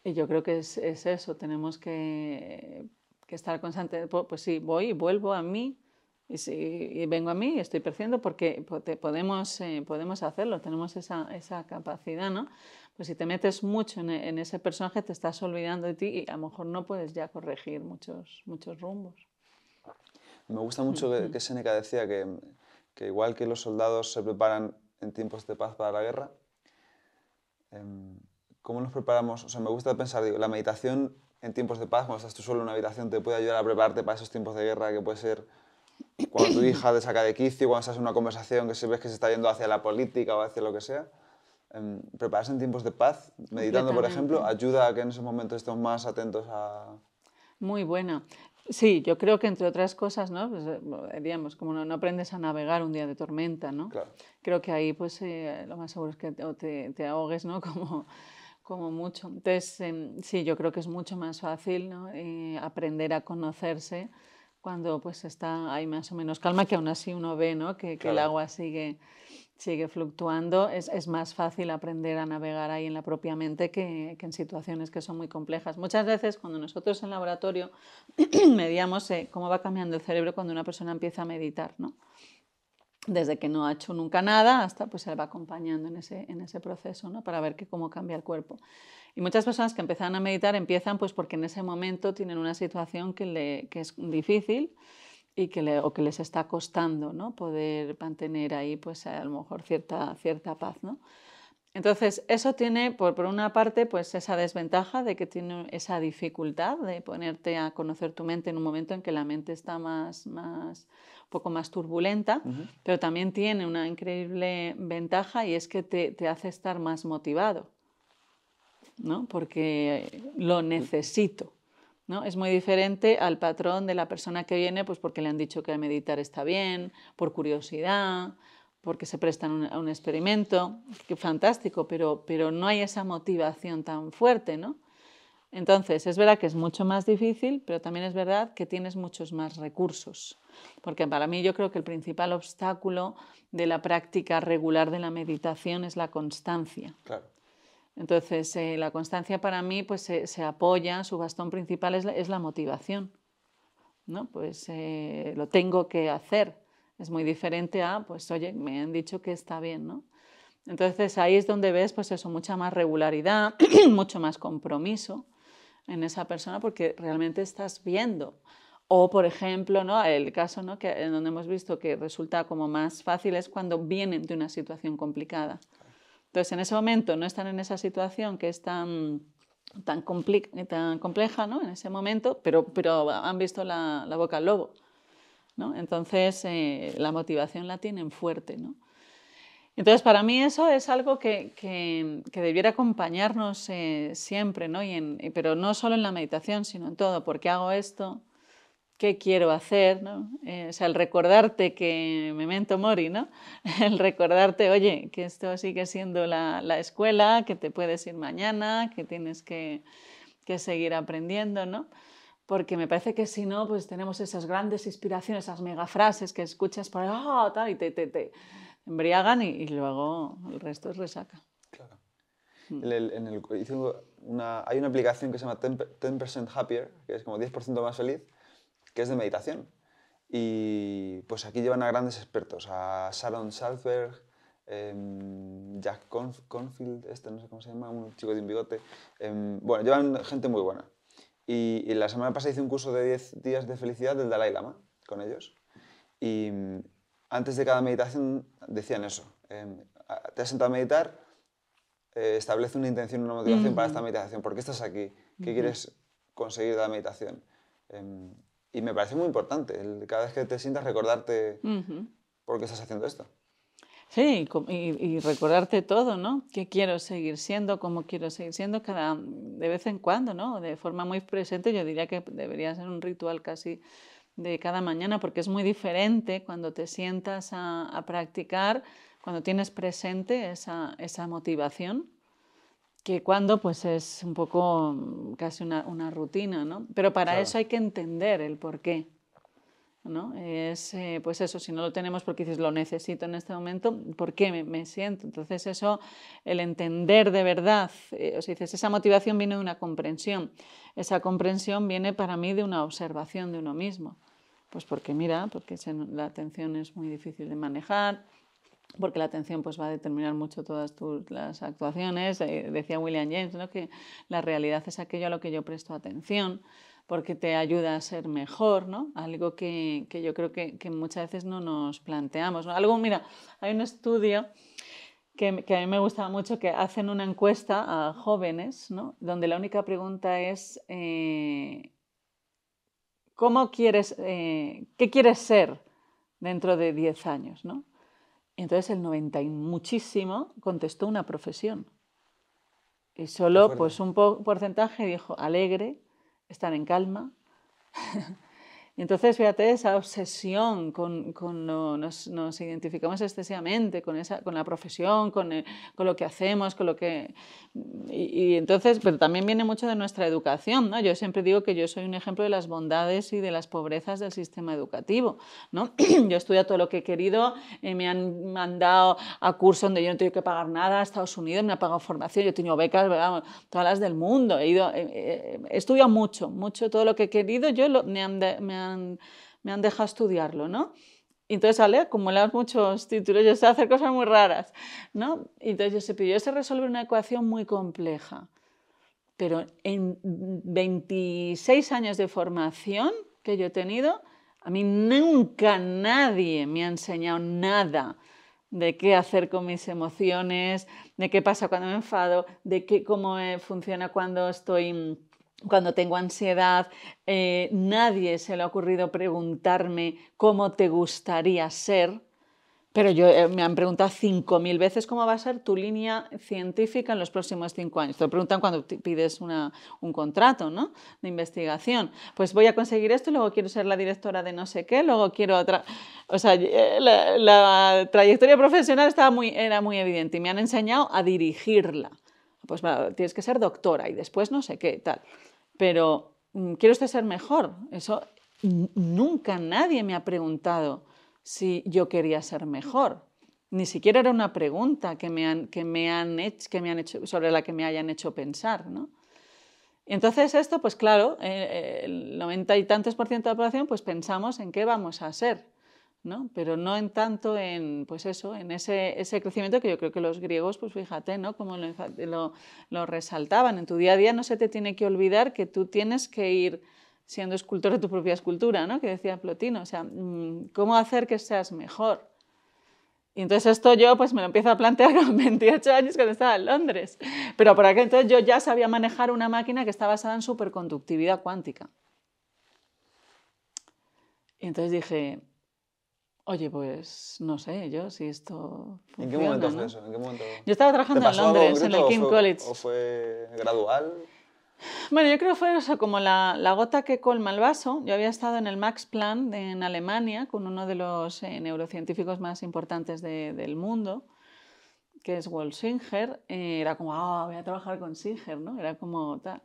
Y yo creo que es eso, tenemos que estar constante, pues sí, voy y vuelvo a mí, y vengo a mí y estoy percibiendo porque podemos hacerlo, tenemos esa capacidad, ¿no? Pues si te metes mucho en ese personaje te estás olvidando de ti y a lo mejor no puedes ya corregir muchos rumbos. Me gusta mucho que Séneca decía que igual que los soldados se preparan en tiempos de paz para la guerra, ¿cómo nos preparamos? O sea, me gusta pensar, digo, la meditación en tiempos de paz, cuando estás tú solo en una habitación, te puede ayudar a prepararte para esos tiempos de guerra, que puede ser cuando tu hija te saca de quicio, cuando estás en una conversación que ves que se está yendo hacia la política o hacia lo que sea. Prepararse en tiempos de paz, meditando, por ejemplo, ayuda a que en esos momentos estemos más atentos a... Muy buena. Sí, yo creo que entre otras cosas, ¿no? Pues, diríamos, como no aprendes a navegar un día de tormenta, ¿no? Claro, Creo que ahí pues lo más seguro es que te ahogues, ¿no? Como mucho. Entonces, sí, yo creo que es mucho más fácil, ¿no? Aprender a conocerse cuando pues hay más o menos calma, que aún así uno ve, ¿no? Que el claro. agua sigue fluctuando. Es más fácil aprender a navegar ahí en la propia mente que en situaciones que son muy complejas. Muchas veces cuando nosotros en laboratorio medíamos cómo va cambiando el cerebro cuando una persona empieza a meditar, ¿no? Desde que no ha hecho nunca nada hasta pues se va acompañando en ese proceso, ¿no? Para ver cómo cambia el cuerpo. Y muchas personas que empiezan a meditar empiezan pues porque en ese momento tienen una situación que es difícil y o que les está costando, ¿no? Poder mantener ahí pues a lo mejor cierta paz, ¿no? Entonces, eso tiene, por una parte, pues esa desventaja de que tiene esa dificultad de ponerte a conocer tu mente en un momento en que la mente está un poco más turbulenta, Ujú. pero también tiene una increíble ventaja y es que te hace estar más motivado, ¿no? Porque lo necesito, ¿no? Es muy diferente al patrón de la persona que viene, pues porque le han dicho que meditar está bien, por curiosidad, porque se prestan a un experimento, que fantástico, pero no hay esa motivación tan fuerte, ¿no? Entonces, es verdad que es mucho más difícil, pero también es verdad que tienes muchos más recursos, porque para mí yo creo que el principal obstáculo de la práctica regular de la meditación es la constancia. Claro. Entonces, la constancia para mí pues, se apoya, su bastón principal es la motivación, ¿no? Pues lo tengo que hacer. Es muy diferente a, pues oye, me han dicho que está bien, ¿no? Entonces ahí es donde ves, pues eso, mucha más regularidad, mucho más compromiso en esa persona porque realmente estás viendo. O, por ejemplo, ¿no? El caso, ¿no? En donde hemos visto que resulta como más fácil es cuando vienen de una situación complicada. Entonces, en ese momento no están en esa situación que es tan compleja, ¿no? En ese momento, pero han visto la boca al lobo, ¿no? Entonces, la motivación la tienen fuerte, ¿no? Entonces, para mí eso es algo que debiera acompañarnos siempre, ¿no? Pero no solo en la meditación, sino en todo. ¿Por qué hago esto? ¿Qué quiero hacer? ¿No? O sea, el recordarte que memento mori, ¿no? El recordarte, oye, que esto sigue siendo la escuela, que te puedes ir mañana, que tienes que seguir aprendiendo, ¿no? Porque me parece que si no, pues tenemos esas grandes inspiraciones, esas megafrases que escuchas por ahí, tal, y te embriagan y luego el resto es resaca. Claro. Mm. Hay una aplicación que se llama 10% Happier, que es como 10% más feliz, que es de meditación. Y pues aquí llevan a grandes expertos, a Sharon Salzberg, Jack Confield, no sé cómo se llama, un chico de un bigote. Bueno, llevan gente muy buena. Y la semana pasada hice un curso de 10 días de felicidad del Dalai Lama con ellos. Y antes de cada meditación decían eso. Te has sentado a meditar, establece una intención, una motivación para esta Ujú, meditación. ¿Por qué estás aquí? ¿Qué ujú, quieres conseguir de la meditación? Y me parece muy importante, cada vez que te sientas, recordarte ujú. por qué estás haciendo esto. Sí, y recordarte todo, ¿no? ¿Qué quiero seguir siendo? ¿Cómo quiero seguir siendo? De vez en cuando, ¿no? De forma muy presente, yo diría que debería ser un ritual casi de cada mañana, porque es muy diferente cuando te sientas a practicar, cuando tienes presente esa motivación, que cuando pues es un poco casi una rutina, ¿no? Pero para Claro, eso hay que entender el porqué, ¿no? Es, pues eso, si no lo tenemos porque dices, lo necesito en este momento, ¿por qué me siento? Entonces eso, el entender de verdad, o sea, dices, esa motivación viene de una comprensión, esa comprensión viene para mí de una observación de uno mismo. Pues porque mira, porque la atención es muy difícil de manejar, porque la atención pues va a determinar mucho todas las actuaciones. Decía William James, ¿no? Que la realidad es aquello a lo que yo presto atención, porque te ayuda a ser mejor, ¿no? Algo que yo creo que muchas veces no nos planteamos, ¿no? Mira, hay un estudio que a mí me gusta mucho, que hacen una encuesta a jóvenes, ¿no? Donde la única pregunta es ¿qué quieres ser dentro de 10 años, ¿no? Y entonces el 90 y muchísimo contestó una profesión. Y qué solo fuerte. pues un porcentaje dijo alegre, estar en calma. Y entonces, fíjate, esa obsesión nos identificamos excesivamente con la profesión, con lo que hacemos, con lo que... Y entonces, pero también viene mucho de nuestra educación, ¿no? Yo siempre digo que yo soy un ejemplo de las bondades y de las pobrezas del sistema educativo, ¿no? Yo he estudiado todo lo que he querido, me han mandado a cursos donde yo no he tenido que pagar nada, a Estados Unidos me ha pagado formación, yo he tenido becas, ¿verdad? Todas las del mundo, he estudiado mucho, todo lo que he querido, me han dejado estudiarlo, ¿no? Y entonces, al acumular muchos títulos, yo sé hacer cosas muy raras, ¿no? Y entonces yo sé resolver una ecuación muy compleja, pero en 26 años de formación que yo he tenido, a mí nunca nadie me ha enseñado nada de qué hacer con mis emociones, de qué pasa cuando me enfado, de cómo funciona cuando tengo ansiedad. Nadie se le ha ocurrido preguntarme cómo te gustaría ser, pero me han preguntado 5.000 veces cómo va a ser tu línea científica en los próximos 5 años. Te lo preguntan cuando pides un contrato, ¿no?, de investigación. Pues voy a conseguir esto, luego quiero ser la directora de no sé qué, luego quiero otra... O sea, la trayectoria profesional era muy evidente y me han enseñado a dirigirla. Pues bueno, tienes que ser doctora y después no sé qué, tal. Pero, ¿quiere usted ser mejor? Eso nunca nadie me ha preguntado si yo quería ser mejor. Ni siquiera era una pregunta que me han hecho, sobre la que me hayan hecho pensar, ¿no? Y entonces esto, pues claro, el 90 y tantos % de la población, pues pensamos en qué vamos a ser, ¿no? Pero no en tanto en, pues eso, en ese crecimiento que yo creo que los griegos, pues fíjate, ¿no?, como lo resaltaban. En tu día a día no se te tiene que olvidar que tú tienes que ir siendo escultor de tu propia escultura, ¿no?, que decía Plotino. O sea, ¿cómo hacer que seas mejor? Y entonces esto yo pues me lo empiezo a plantear con 28 años cuando estaba en Londres. Pero por aquel entonces yo ya sabía manejar una máquina que está basada en superconductividad cuántica. Y entonces dije, oye, pues no sé yo si esto funciona, ¿En qué momento ¿no? fue eso? ¿En qué momento? Yo estaba ¿Te trabajando en pasó algo Londres, en concreto el King's College. o fue gradual? Bueno, yo creo que fue eso, como la gota que colma el vaso. Yo había estado en el Max Planck en Alemania con uno de los neurocientíficos más importantes del mundo, que es Wolf Singer. Era como, voy a trabajar con Singer, ¿no? Era como tal.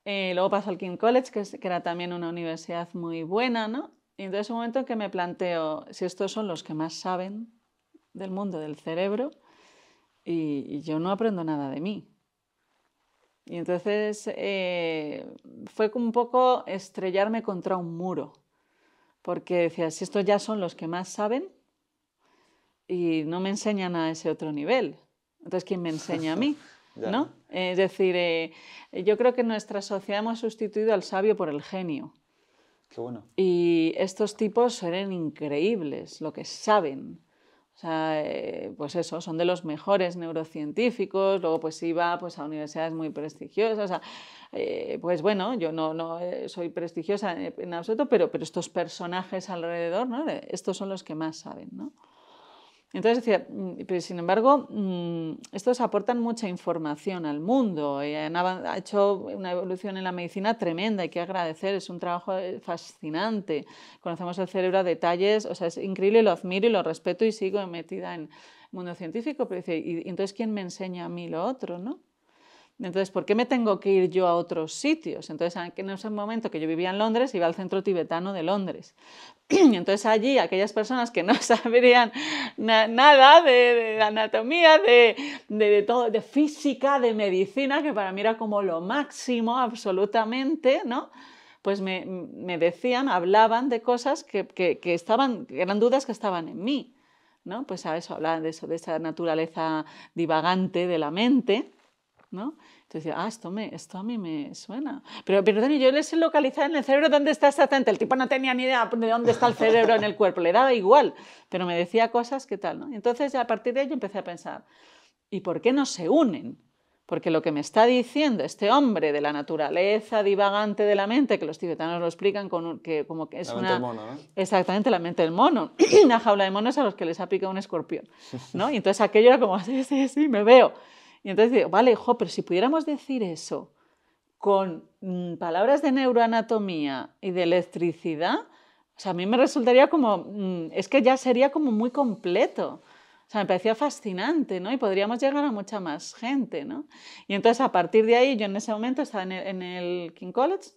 Luego pasó al King's College, que era también una universidad muy buena, ¿no? Y entonces un momento en que me planteo si estos son los que más saben del mundo del cerebro y yo no aprendo nada de mí. Y entonces fue como un poco estrellarme contra un muro, porque decía, si estos ya son los que más saben y no me enseñan a ese otro nivel, entonces ¿quién me enseña a mí? ¿No? Es decir, yo creo que en nuestra sociedad hemos sustituido al sabio por el genio. Qué bueno. Y estos tipos eran increíbles, lo que saben. O sea, pues eso, son de los mejores neurocientíficos, luego pues iba pues, a universidades muy prestigiosas. O sea, pues bueno, yo no soy prestigiosa en absoluto, pero estos personajes alrededor, ¿no?, estos son los que más saben, ¿no? Entonces decía, pero sin embargo, estos aportan mucha información al mundo y han hecho una evolución en la medicina tremenda, hay que agradecer, es un trabajo fascinante, conocemos el cerebro a detalles, o sea, es increíble, lo admiro y lo respeto y sigo metida en el mundo científico, pero dice, ¿y entonces quién me enseña a mí lo otro, no? Entonces, ¿por qué me tengo que ir yo a otros sitios? Entonces, en ese momento que yo vivía en Londres, iba al centro tibetano de Londres. Y entonces allí, aquellas personas que no sabrían nada de anatomía, de todo, de física, de medicina, que para mí era como lo máximo absolutamente, ¿no?, pues me decían, hablaban de cosas que eran dudas que estaban en mí, ¿no? Pues a eso, hablaban de eso, de esa naturaleza divagante de la mente, ¿no? Entonces, esto a mí me suena. Pero Dani, yo le sé localizar en el cerebro dónde está exactamente. El tipo no tenía ni idea de dónde está el cerebro en el cuerpo, le daba igual, pero me decía cosas que tal, ¿no? Entonces, a partir de ahí yo empecé a pensar, ¿y por qué no se unen? Porque lo que me está diciendo este hombre de la naturaleza divagante de la mente, que los tibetanos lo explican como que es la mente del mono, ¿no? Exactamente, la mente del mono. Una jaula de monos a los que les ha picado un escorpión, ¿no? Y entonces aquello era como, sí, me veo. Y entonces digo, vale, pero si pudiéramos decir eso con palabras de neuroanatomía y de electricidad, O sea, a mí me resultaría como, es que ya sería como muy completo. O sea, me parecía fascinante, ¿no? Y podríamos llegar a mucha más gente, ¿no? Y entonces, a partir de ahí, yo en ese momento estaba en el King College,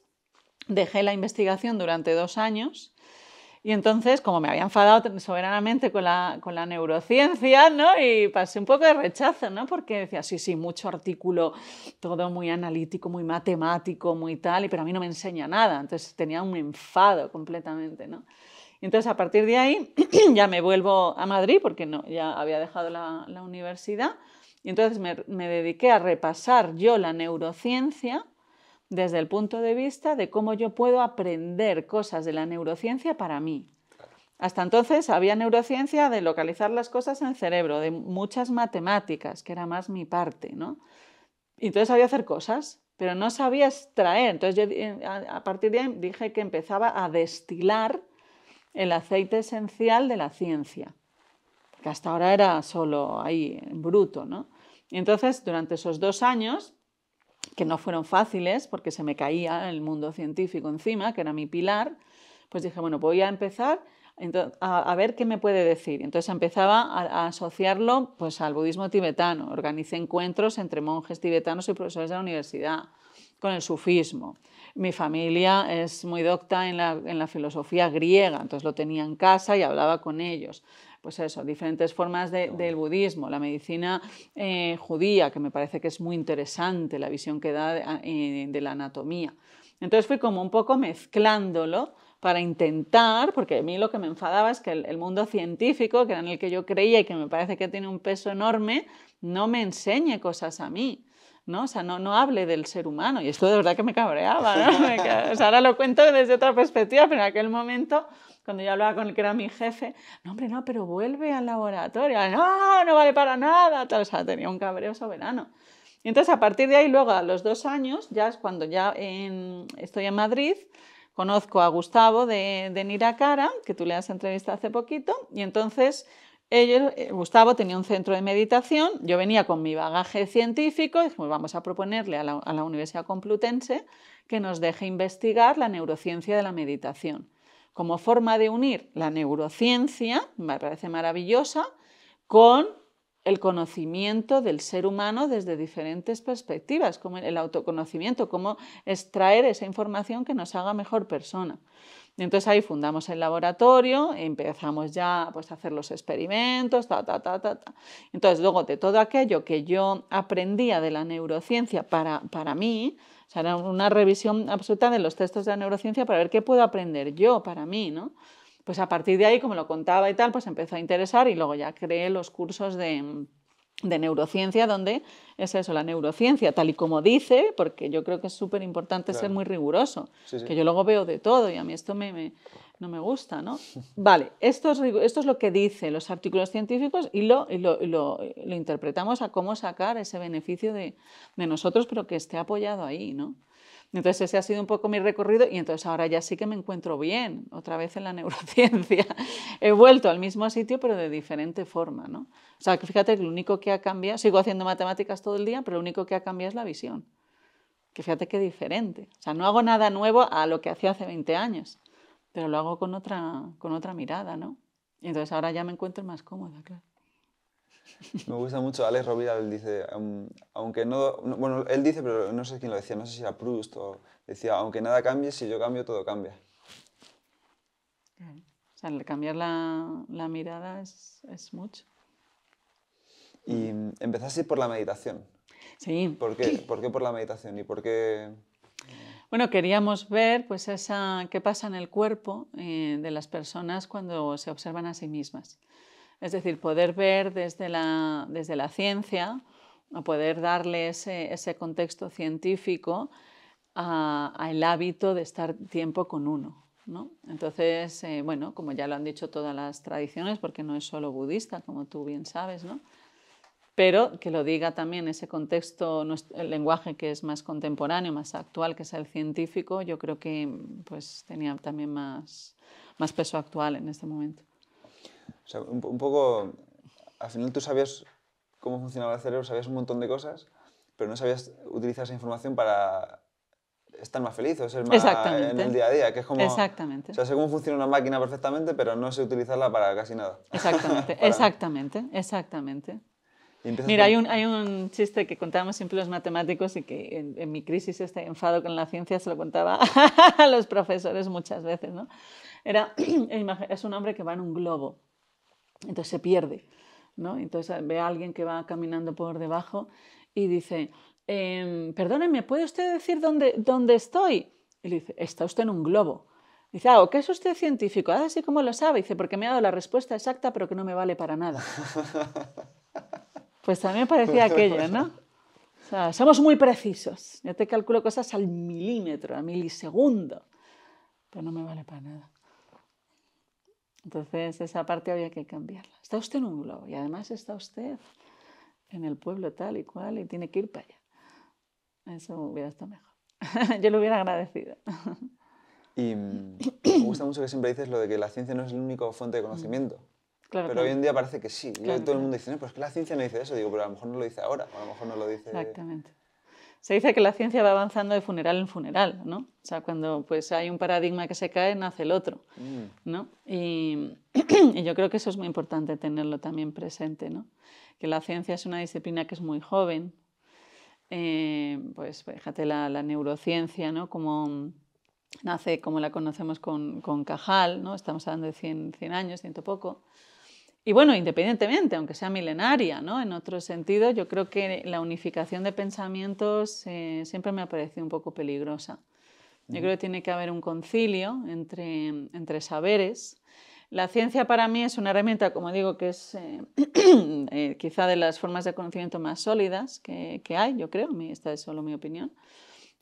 dejé la investigación durante 2 años y entonces, como me había enfadado soberanamente con la neurociencia, ¿no? Y pasé un poco de rechazo, ¿no? Porque decía, sí, sí, mucho artículo, todo muy analítico, muy matemático, muy tal, pero a mí no me enseña nada. Entonces tenía un enfado completamente, ¿no? Y entonces, a partir de ahí, ya me vuelvo a Madrid, porque no, ya había dejado la universidad, y entonces me dediqué a repasar yo la neurociencia desde el punto de vista de cómo yo puedo aprender cosas de la neurociencia para mí. Hasta entonces había neurociencia de localizar las cosas en el cerebro, de muchas matemáticas, que era más mi parte, ¿no? Y entonces sabía hacer cosas, pero no sabía extraer. Entonces yo a partir de ahí dije que empezaba a destilar el aceite esencial de la ciencia, que hasta ahora era solo ahí, en bruto, ¿no? Y entonces, durante esos 2 años, que no fueron fáciles porque se me caía el mundo científico encima, que era mi pilar, pues dije, bueno, voy a empezar a ver qué me puede decir. Entonces empezaba a asociarlo pues, al budismo tibetano. Organicé encuentros entre monjes tibetanos y profesores de la universidad, con el sufismo. Mi familia es muy docta en la filosofía griega, entonces lo tenía en casa y hablaba con ellos. Pues eso, diferentes formas del budismo, la medicina judía, que me parece que es muy interesante, la visión que da de la anatomía. Entonces fui como un poco mezclándolo para intentar, porque a mí lo que me enfadaba es que el mundo científico, que era en el que yo creía y que me parece que tiene un peso enorme, no me enseñe cosas a mí. ¿No? O sea, no hable del ser humano. Y esto de verdad que me cabreaba, ¿no? O sea, ahora lo cuento desde otra perspectiva, pero en aquel momento, cuando yo hablaba con el que era mi jefe, no, hombre, no, pero vuelve al laboratorio. No vale para nada. Tal. O sea, tenía un cabreo soberano. Y entonces, a partir de ahí, luego a los 2 años, ya es cuando ya estoy en Madrid, conozco a Gustavo de Niracara, que tú le has entrevistado hace poquito, y entonces Gustavo tenía un centro de meditación, yo venía con mi bagaje científico y dijimos, vamos a proponerle a la Universidad Complutense que nos deje investigar la neurociencia de la meditación. Como forma de unir la neurociencia, me parece maravillosa, con el conocimiento del ser humano desde diferentes perspectivas, como el autoconocimiento, cómo extraer esa información que nos haga mejor persona. Y entonces ahí fundamos el laboratorio, empezamos ya pues, a hacer los experimentos, Entonces luego de todo aquello que yo aprendía de la neurociencia para mí, o sea, era una revisión absoluta de los textos de la neurociencia para ver qué puedo aprender yo para mí, ¿no? Pues a partir de ahí, como lo contaba y tal, pues empezó a interesar y luego ya creé los cursos de neurociencia, donde es eso, la neurociencia, tal y como dice, porque yo creo que es súper importante ser muy riguroso, sí, sí. que yo luego veo de todo y a mí esto no me gusta, ¿no? Vale, esto es lo que dicen los artículos científicos y lo interpretamos a cómo sacar ese beneficio de nosotros, pero que esté apoyado ahí, ¿no? Entonces ese ha sido un poco mi recorrido y entonces ahora ya sí que me encuentro bien, otra vez en la neurociencia. He vuelto al mismo sitio pero de diferente forma, ¿no? O sea, que fíjate que lo único que ha cambiado, sigo haciendo matemáticas todo el día, pero lo único que ha cambiado es la visión. Que fíjate qué diferente. O sea, no hago nada nuevo a lo que hacía hace 20 años, pero lo hago con otra mirada, ¿no? Y entonces ahora ya me encuentro más cómoda, claro. Me gusta mucho, Alex Rovira, él dice, aunque bueno, él dice, pero no sé quién lo decía, no sé si era Proust o decía, aunque nada cambie, si yo cambio, todo cambia. Claro. O sea, el cambiar la mirada es mucho. Y empezaste por la meditación. Sí. ¿Por qué por la meditación? ¿Y por qué? Bueno, queríamos ver pues qué pasa en el cuerpo de las personas cuando se observan a sí mismas. Es decir, poder ver desde la ciencia, poder darle ese contexto científico al hábito de estar tiempo con uno, ¿no? Entonces, bueno, como ya lo han dicho todas las tradiciones, porque no es solo budista, como tú bien sabes, ¿no? Pero que lo diga también ese contexto, el lenguaje que es más contemporáneo, más actual, que es el científico, yo creo que pues, tenía también más peso actual en este momento. O sea, un poco, al final tú sabías cómo funcionaba el cerebro, sabías un montón de cosas, pero no sabías utilizar esa información para estar más feliz o ser más en el día a día, que es como... Exactamente. O sea, sé cómo funciona una máquina perfectamente, pero no sé utilizarla para casi nada. Exactamente, exactamente. Mira, hay un chiste que contábamos siempre los matemáticos y que en mi crisis, este enfado con la ciencia, se lo contaba a los profesores muchas veces, ¿no? Es un hombre que va en un globo, entonces se pierde, ¿no? Entonces ve a alguien que va caminando por debajo y dice, perdóneme, ¿puede usted decir dónde estoy? Y le dice, está usted en un globo. Dice, ¿qué es usted científico? Así como lo sabe. Dice, porque me ha dado la respuesta exacta, pero que no me vale para nada. Pues también me parecía aquello, ¿no? O sea, somos muy precisos. Yo te calculo cosas al milímetro, al milisegundo, pero no me vale para nada. Entonces, esa parte había que cambiarla. Está usted en un globo y además está usted en el pueblo tal y cual y tiene que ir para allá. Eso hubiera estado mejor. Yo lo hubiera agradecido. Y me gusta mucho que siempre dices lo de que la ciencia no es la única fuente de conocimiento. Claro, pero hoy en día parece que sí. Claro, todo el mundo dice, no, pues es que la ciencia no dice eso. Digo, pero a lo mejor no lo dice ahora, o a lo mejor no lo dice... Exactamente. Se dice que la ciencia va avanzando de funeral en funeral, ¿no? O sea, cuando pues, hay un paradigma que se cae, nace el otro, ¿no? Y yo creo que eso es muy importante tenerlo también presente, ¿no? Que la ciencia es una disciplina que es muy joven. Pues fíjate la neurociencia, ¿no? Como nace, como la conocemos con Cajal, ¿no? Estamos hablando de 100 años, ciento poco. Y bueno, independientemente, aunque sea milenaria, ¿no? En otro sentido, yo creo que la unificación de pensamientos siempre me ha parecido un poco peligrosa. Yo creo que tiene que haber un concilio entre saberes. La ciencia para mí es una herramienta, como digo, que es quizá de las formas de conocimiento más sólidas que hay, yo creo, esta es solo mi opinión.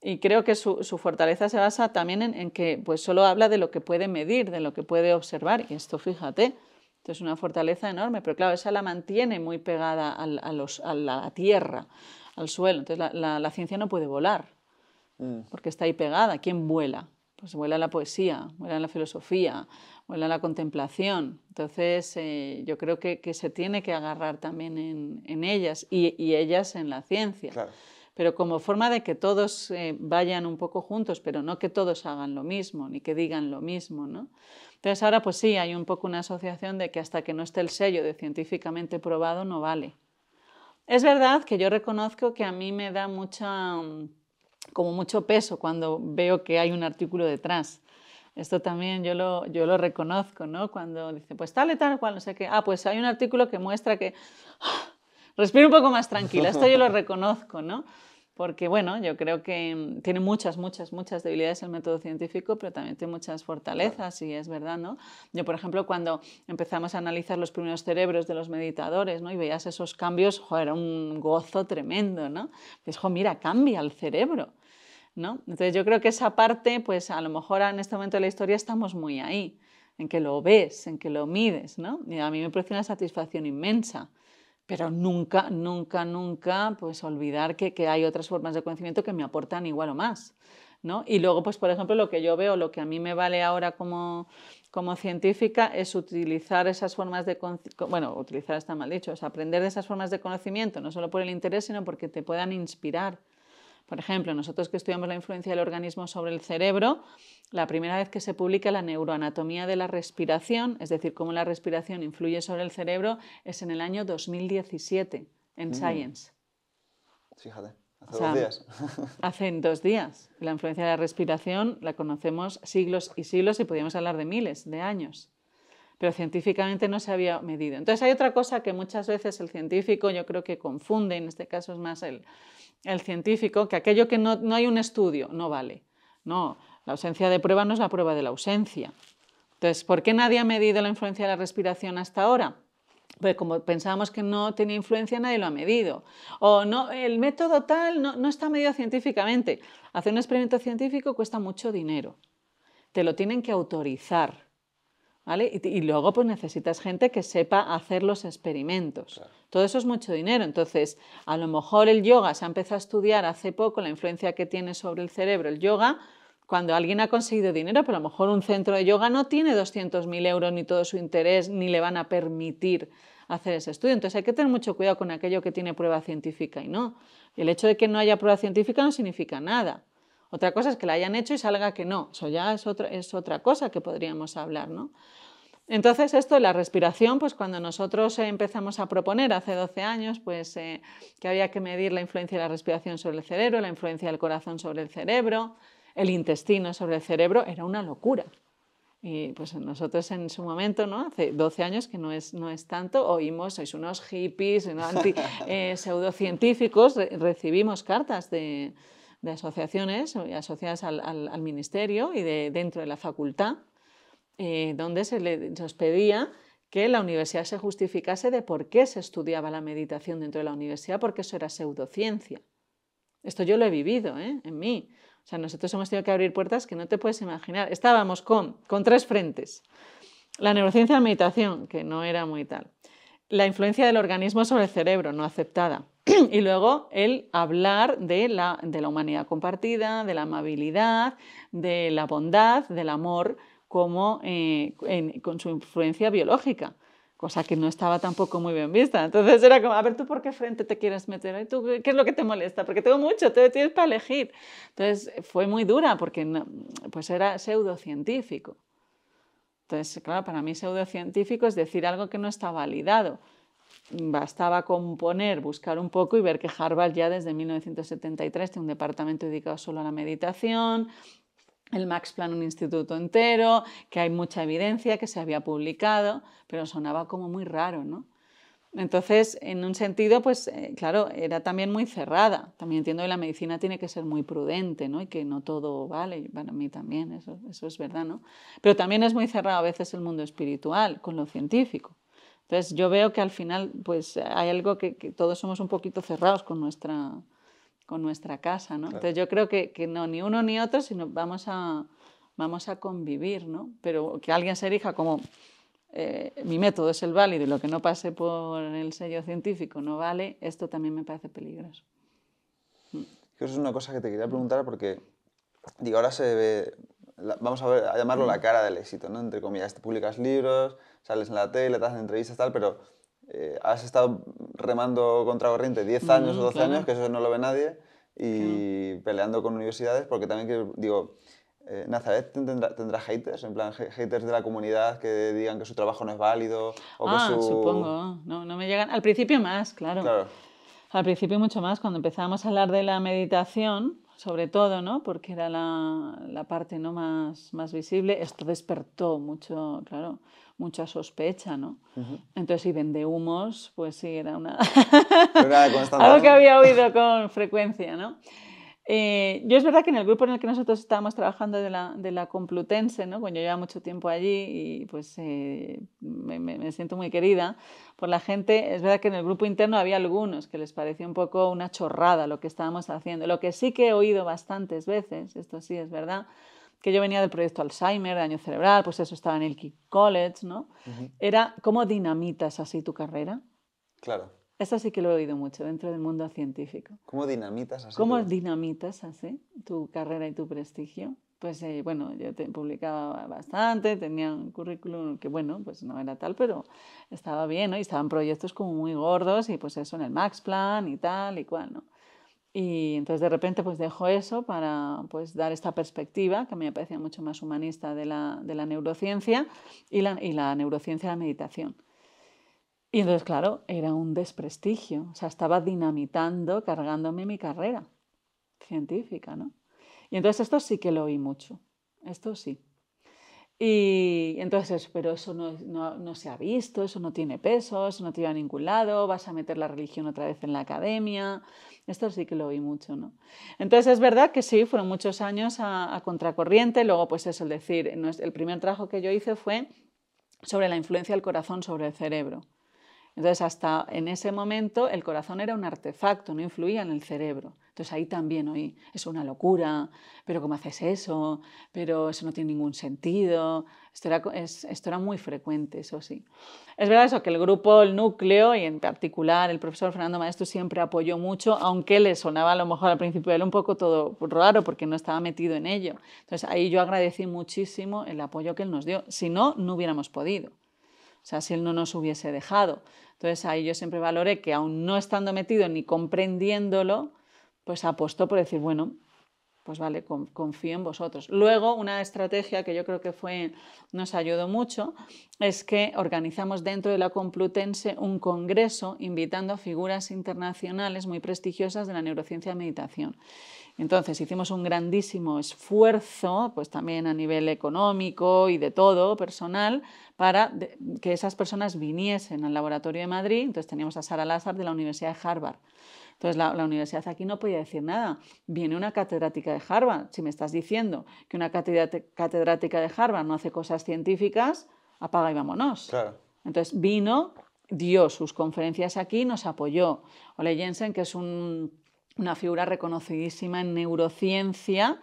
Y creo que su fortaleza se basa también en que pues, solo habla de lo que puede medir, de lo que puede observar. Y esto, fíjate, es una fortaleza enorme, pero claro, esa la mantiene muy pegada a la tierra, al suelo. Entonces la ciencia no puede volar, porque está ahí pegada. ¿Quién vuela? Pues vuela la poesía, vuela la filosofía, vuela la contemplación. Entonces yo creo que se tiene que agarrar también en ellas y ellas en la ciencia. Claro. Pero como forma de que todos vayan un poco juntos, pero no que todos hagan lo mismo, ni que digan lo mismo, ¿no? Entonces ahora pues sí, hay un poco una asociación de que hasta que no esté el sello de científicamente probado no vale. Es verdad que yo reconozco que a mí me da como mucho peso cuando veo que hay un artículo detrás. Esto también yo lo reconozco, ¿no? Cuando dice, pues tal y tal cual, no sé qué. Pues hay un artículo que muestra que... Respiro un poco más tranquila, esto yo lo reconozco, ¿no? Porque, bueno, yo creo que tiene muchas debilidades el método científico, pero también tiene muchas fortalezas, y es verdad, ¿no? Yo, por ejemplo, cuando empezamos a analizar los primeros cerebros de los meditadores, ¿no? Y veías esos cambios, era un gozo tremendo, ¿no? Dices, mira, cambia el cerebro, ¿no? Entonces yo creo que esa parte, pues a lo mejor en este momento de la historia estamos muy ahí, en que lo ves, en que lo mides, ¿no? Y a mí me produce una satisfacción inmensa. Pero nunca, pues olvidar que hay otras formas de conocimiento que me aportan igual o más, ¿no? Y luego, pues por ejemplo, lo que yo veo, lo que a mí me vale ahora como científica es utilizar esas formas de conocimiento, bueno, utilizar está mal dicho, es aprender de esas formas de conocimiento, no solo por el interés, sino porque te puedan inspirar. Por ejemplo, nosotros que estudiamos la influencia del organismo sobre el cerebro, la primera vez que se publica la neuroanatomía de la respiración, es decir, cómo la respiración influye sobre el cerebro, es en el año 2017, en Science. Fíjate, hace 2 días. Hace 2 días. La influencia de la respiración la conocemos siglos y siglos y podríamos hablar de miles de años. Pero científicamente no se había medido. Entonces hay otra cosa que muchas veces el científico yo creo que confunde, en este caso es más el científico, que aquello que no hay un estudio no vale. No, la ausencia de prueba no es la prueba de la ausencia. Entonces, ¿por qué nadie ha medido la influencia de la respiración hasta ahora? Pues como pensábamos que no tenía influencia, nadie lo ha medido. O no, el método tal no está medido científicamente. Hacer un experimento científico cuesta mucho dinero. Te lo tienen que autorizar. ¿Vale? Y luego pues necesitas gente que sepa hacer los experimentos. Claro. Todo eso es mucho dinero. Entonces, a lo mejor el yoga se ha empezado a estudiar hace poco, la influencia que tiene sobre el cerebro el yoga, cuando alguien ha conseguido dinero, pero a lo mejor un centro de yoga no tiene 200.000 euros ni todo su interés, ni le van a permitir hacer ese estudio. Entonces hay que tener mucho cuidado con aquello que tiene prueba científica y no. El hecho de que no haya prueba científica no significa nada. Otra cosa es que la hayan hecho y salga que no. Eso ya es otra cosa que podríamos hablar, ¿no? Entonces, esto de la respiración, pues cuando nosotros empezamos a proponer hace 12 años, pues que había que medir la influencia de la respiración sobre el cerebro, la influencia del corazón sobre el cerebro, el intestino sobre el cerebro, era una locura. Y pues nosotros en su momento, ¿no? Hace 12 años, que no es tanto, oímos, sois unos hippies, pseudocientíficos, recibimos cartas de asociaciones asociadas al ministerio y dentro de la facultad, donde se os pedía que la universidad se justificase de por qué se estudiaba la meditación dentro de la universidad, porque eso era pseudociencia. Esto yo lo he vivido, en mí. O sea, nosotros hemos tenido que abrir puertas que no te puedes imaginar. Estábamos con 3 frentes. La neurociencia de la meditación, que no era muy tal. La influencia del organismo sobre el cerebro, no aceptada. Y luego el hablar de la humanidad compartida, de la amabilidad, de la bondad, del amor, como con su influencia biológica, cosa que no estaba tampoco muy bien vista. Entonces era como, a ver, ¿tú por qué frente te quieres meter? ¿Tú qué es lo que te molesta? Porque tengo mucho, te tienes para elegir. Entonces fue muy dura porque pues era pseudocientífico. Entonces, claro, para mí pseudocientífico es decir algo que no está validado. Bastaba buscar un poco y ver que Harvard ya desde 1973 tiene un departamento dedicado solo a la meditación, el Max Planck un instituto entero, que hay mucha evidencia, que se había publicado, pero sonaba como muy raro, ¿no? Entonces, en un sentido, pues claro, era también muy cerrada. También entiendo que la medicina tiene que ser muy prudente, ¿no? Y que no todo vale, y para mí también, eso es verdad, ¿no? Pero también es muy cerrado a veces el mundo espiritual con lo científico. Entonces, yo veo que al final, pues hay algo que todos somos un poquito cerrados con nuestra casa, ¿no? Claro. Entonces yo creo que no, ni uno ni otro, sino vamos a convivir, ¿no? Pero que alguien se erija como mi método es el válido y lo que no pase por el sello científico no vale, esto también me parece peligroso. Eso es una cosa que te quería preguntar porque, digo, ahora se ve, vamos a llamarlo la cara del éxito, ¿no? Entre comillas, te publicas libros, sales en la tele, te hacen entrevistas, tal, pero has estado remando contra corriente 10 años o 12 claro. años, que eso no lo ve nadie, y peleando con universidades, porque también, digo, Nazaret tendrá haters, en plan haters de la comunidad que digan que su trabajo no es válido o que su... supongo, no me llegan, al principio más, claro. Al principio mucho más, cuando empezamos a hablar de la meditación, sobre todo, ¿no? Porque era la parte, ¿no? más visible, esto despertó mucho, claro, mucha sospecha, ¿no? Entonces, y vendehumos, pues sí, era algo que había oído con frecuencia, ¿no? Yo es verdad que en el grupo en el que nosotros estábamos trabajando de la Complutense, ¿no? Bueno, yo llevaba mucho tiempo allí y pues me siento muy querida por la gente. Es verdad que en el grupo interno había algunos que les parecía un poco una chorrada lo que estábamos haciendo. Lo que sí que he oído bastantes veces, esto sí es verdad, que yo venía del proyecto Alzheimer, daño cerebral, pues eso estaba en el King's College, ¿no? Era ¿cómo dinamitas así tu carrera? Claro. Eso sí que lo he oído mucho dentro del mundo científico. ¿Cómo dinamitas así? ¿Cómo dinamitas así tu carrera y tu prestigio? Pues bueno, yo publicaba bastante, tenía un currículum que bueno, pues no era tal, pero estaba bien, ¿no? Y estaban proyectos como muy gordos y pues eso en el Max Planck y tal y cual, ¿no? Y entonces de repente pues dejo eso para pues dar esta perspectiva que a mí me parecía mucho más humanista de la neurociencia y la neurociencia de la meditación. Y entonces, claro, era un desprestigio. O sea, estaba dinamitando, cargándome mi carrera científica, ¿no? Y entonces esto sí que lo oí mucho. Esto sí. Y entonces, pero eso no se ha visto, eso no tiene peso, eso no te lleva a ningún lado, vas a meter la religión otra vez en la academia. Esto sí que lo oí mucho, ¿no? Entonces es verdad que sí, fueron muchos años a contracorriente. Luego, pues eso, es decir, el primer trabajo que yo hice fue sobre la influencia del corazón sobre el cerebro. Entonces, hasta en ese momento, el corazón era un artefacto, no influía en el cerebro. Entonces, ahí también oí, es una locura, pero ¿cómo haces eso? Pero eso no tiene ningún sentido. Esto era muy frecuente, eso sí. Es verdad eso, que el grupo, el núcleo, y en particular el profesor Fernando Maeztu siempre apoyó mucho, aunque le sonaba a lo mejor al principio de él un poco todo raro, porque no estaba metido en ello. Entonces, ahí yo agradecí muchísimo el apoyo que él nos dio. Si no, no hubiéramos podido. O sea, si él no nos hubiese dejado. Entonces ahí yo siempre valoré que aún no estando metido ni comprendiéndolo, pues apostó por decir, bueno, pues vale, confío en vosotros. Luego, una estrategia que yo creo que nos ayudó mucho es que organizamos dentro de la Complutense un congreso invitando a figuras internacionales muy prestigiosas de la neurociencia de meditación. Entonces hicimos un grandísimo esfuerzo, pues también a nivel económico y de todo, personal, para que esas personas viniesen al laboratorio de Madrid. Entonces teníamos a Sara Lazar de la Universidad de Harvard. Entonces la universidad aquí no podía decir nada. Viene una catedrática de Harvard. Si me estás diciendo que una catedrática de Harvard no hace cosas científicas, apaga y vámonos. Claro. Entonces vino, dio sus conferencias aquí, nos apoyó. Ole Jensen, que es una figura reconocidísima en neurociencia,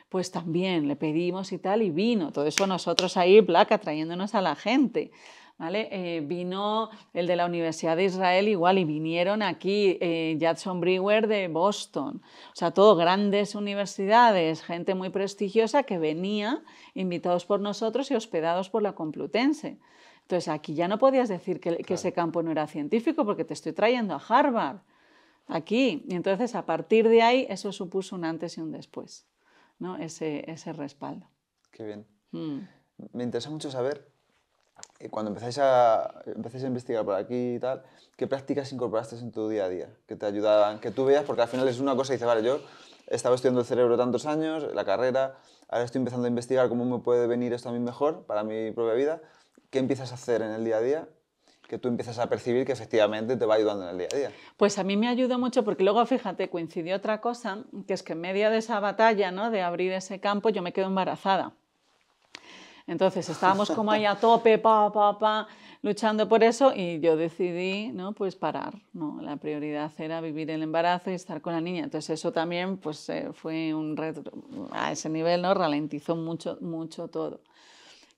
pues también le pedimos y tal, y vino. Todo eso nosotros ahí, placa, trayéndonos a la gente. ¿Vale? Vino el de la Universidad de Israel igual, y vinieron aquí Judson Brewer de Boston. O sea, todo grandes universidades, gente muy prestigiosa que venía invitados por nosotros y hospedados por la Complutense. Entonces aquí ya no podías decir que ese campo no era científico, porque te estoy trayendo a Harvard aquí. Y entonces a partir de ahí eso supuso un antes y un después, ¿no? Ese respaldo. Qué bien. Me interesa mucho saber, cuando empezáis a investigar por aquí y tal, ¿qué prácticas incorporaste en tu día a día? Que te ayudaban, que tú veas, porque al final es una cosa y dices, vale, yo he estado estudiando el cerebro tantos años, la carrera, ahora estoy empezando a investigar cómo me puede venir esto a mí mejor para mi propia vida. ¿Qué empiezas a hacer en el día a día que tú empiezas a percibir que efectivamente te va ayudando en el día a día? Pues a mí me ayudó mucho, porque luego, fíjate, coincidió otra cosa, que es que en medio de esa batalla, ¿no?, de abrir ese campo, yo me quedo embarazada. Entonces estábamos como ahí a tope, luchando por eso, y yo decidí, ¿no?, pues parar, ¿no? La prioridad era vivir el embarazo y estar con la niña. Entonces eso también pues, fue un reto a ese nivel, ¿no? Ralentizó mucho, mucho todo.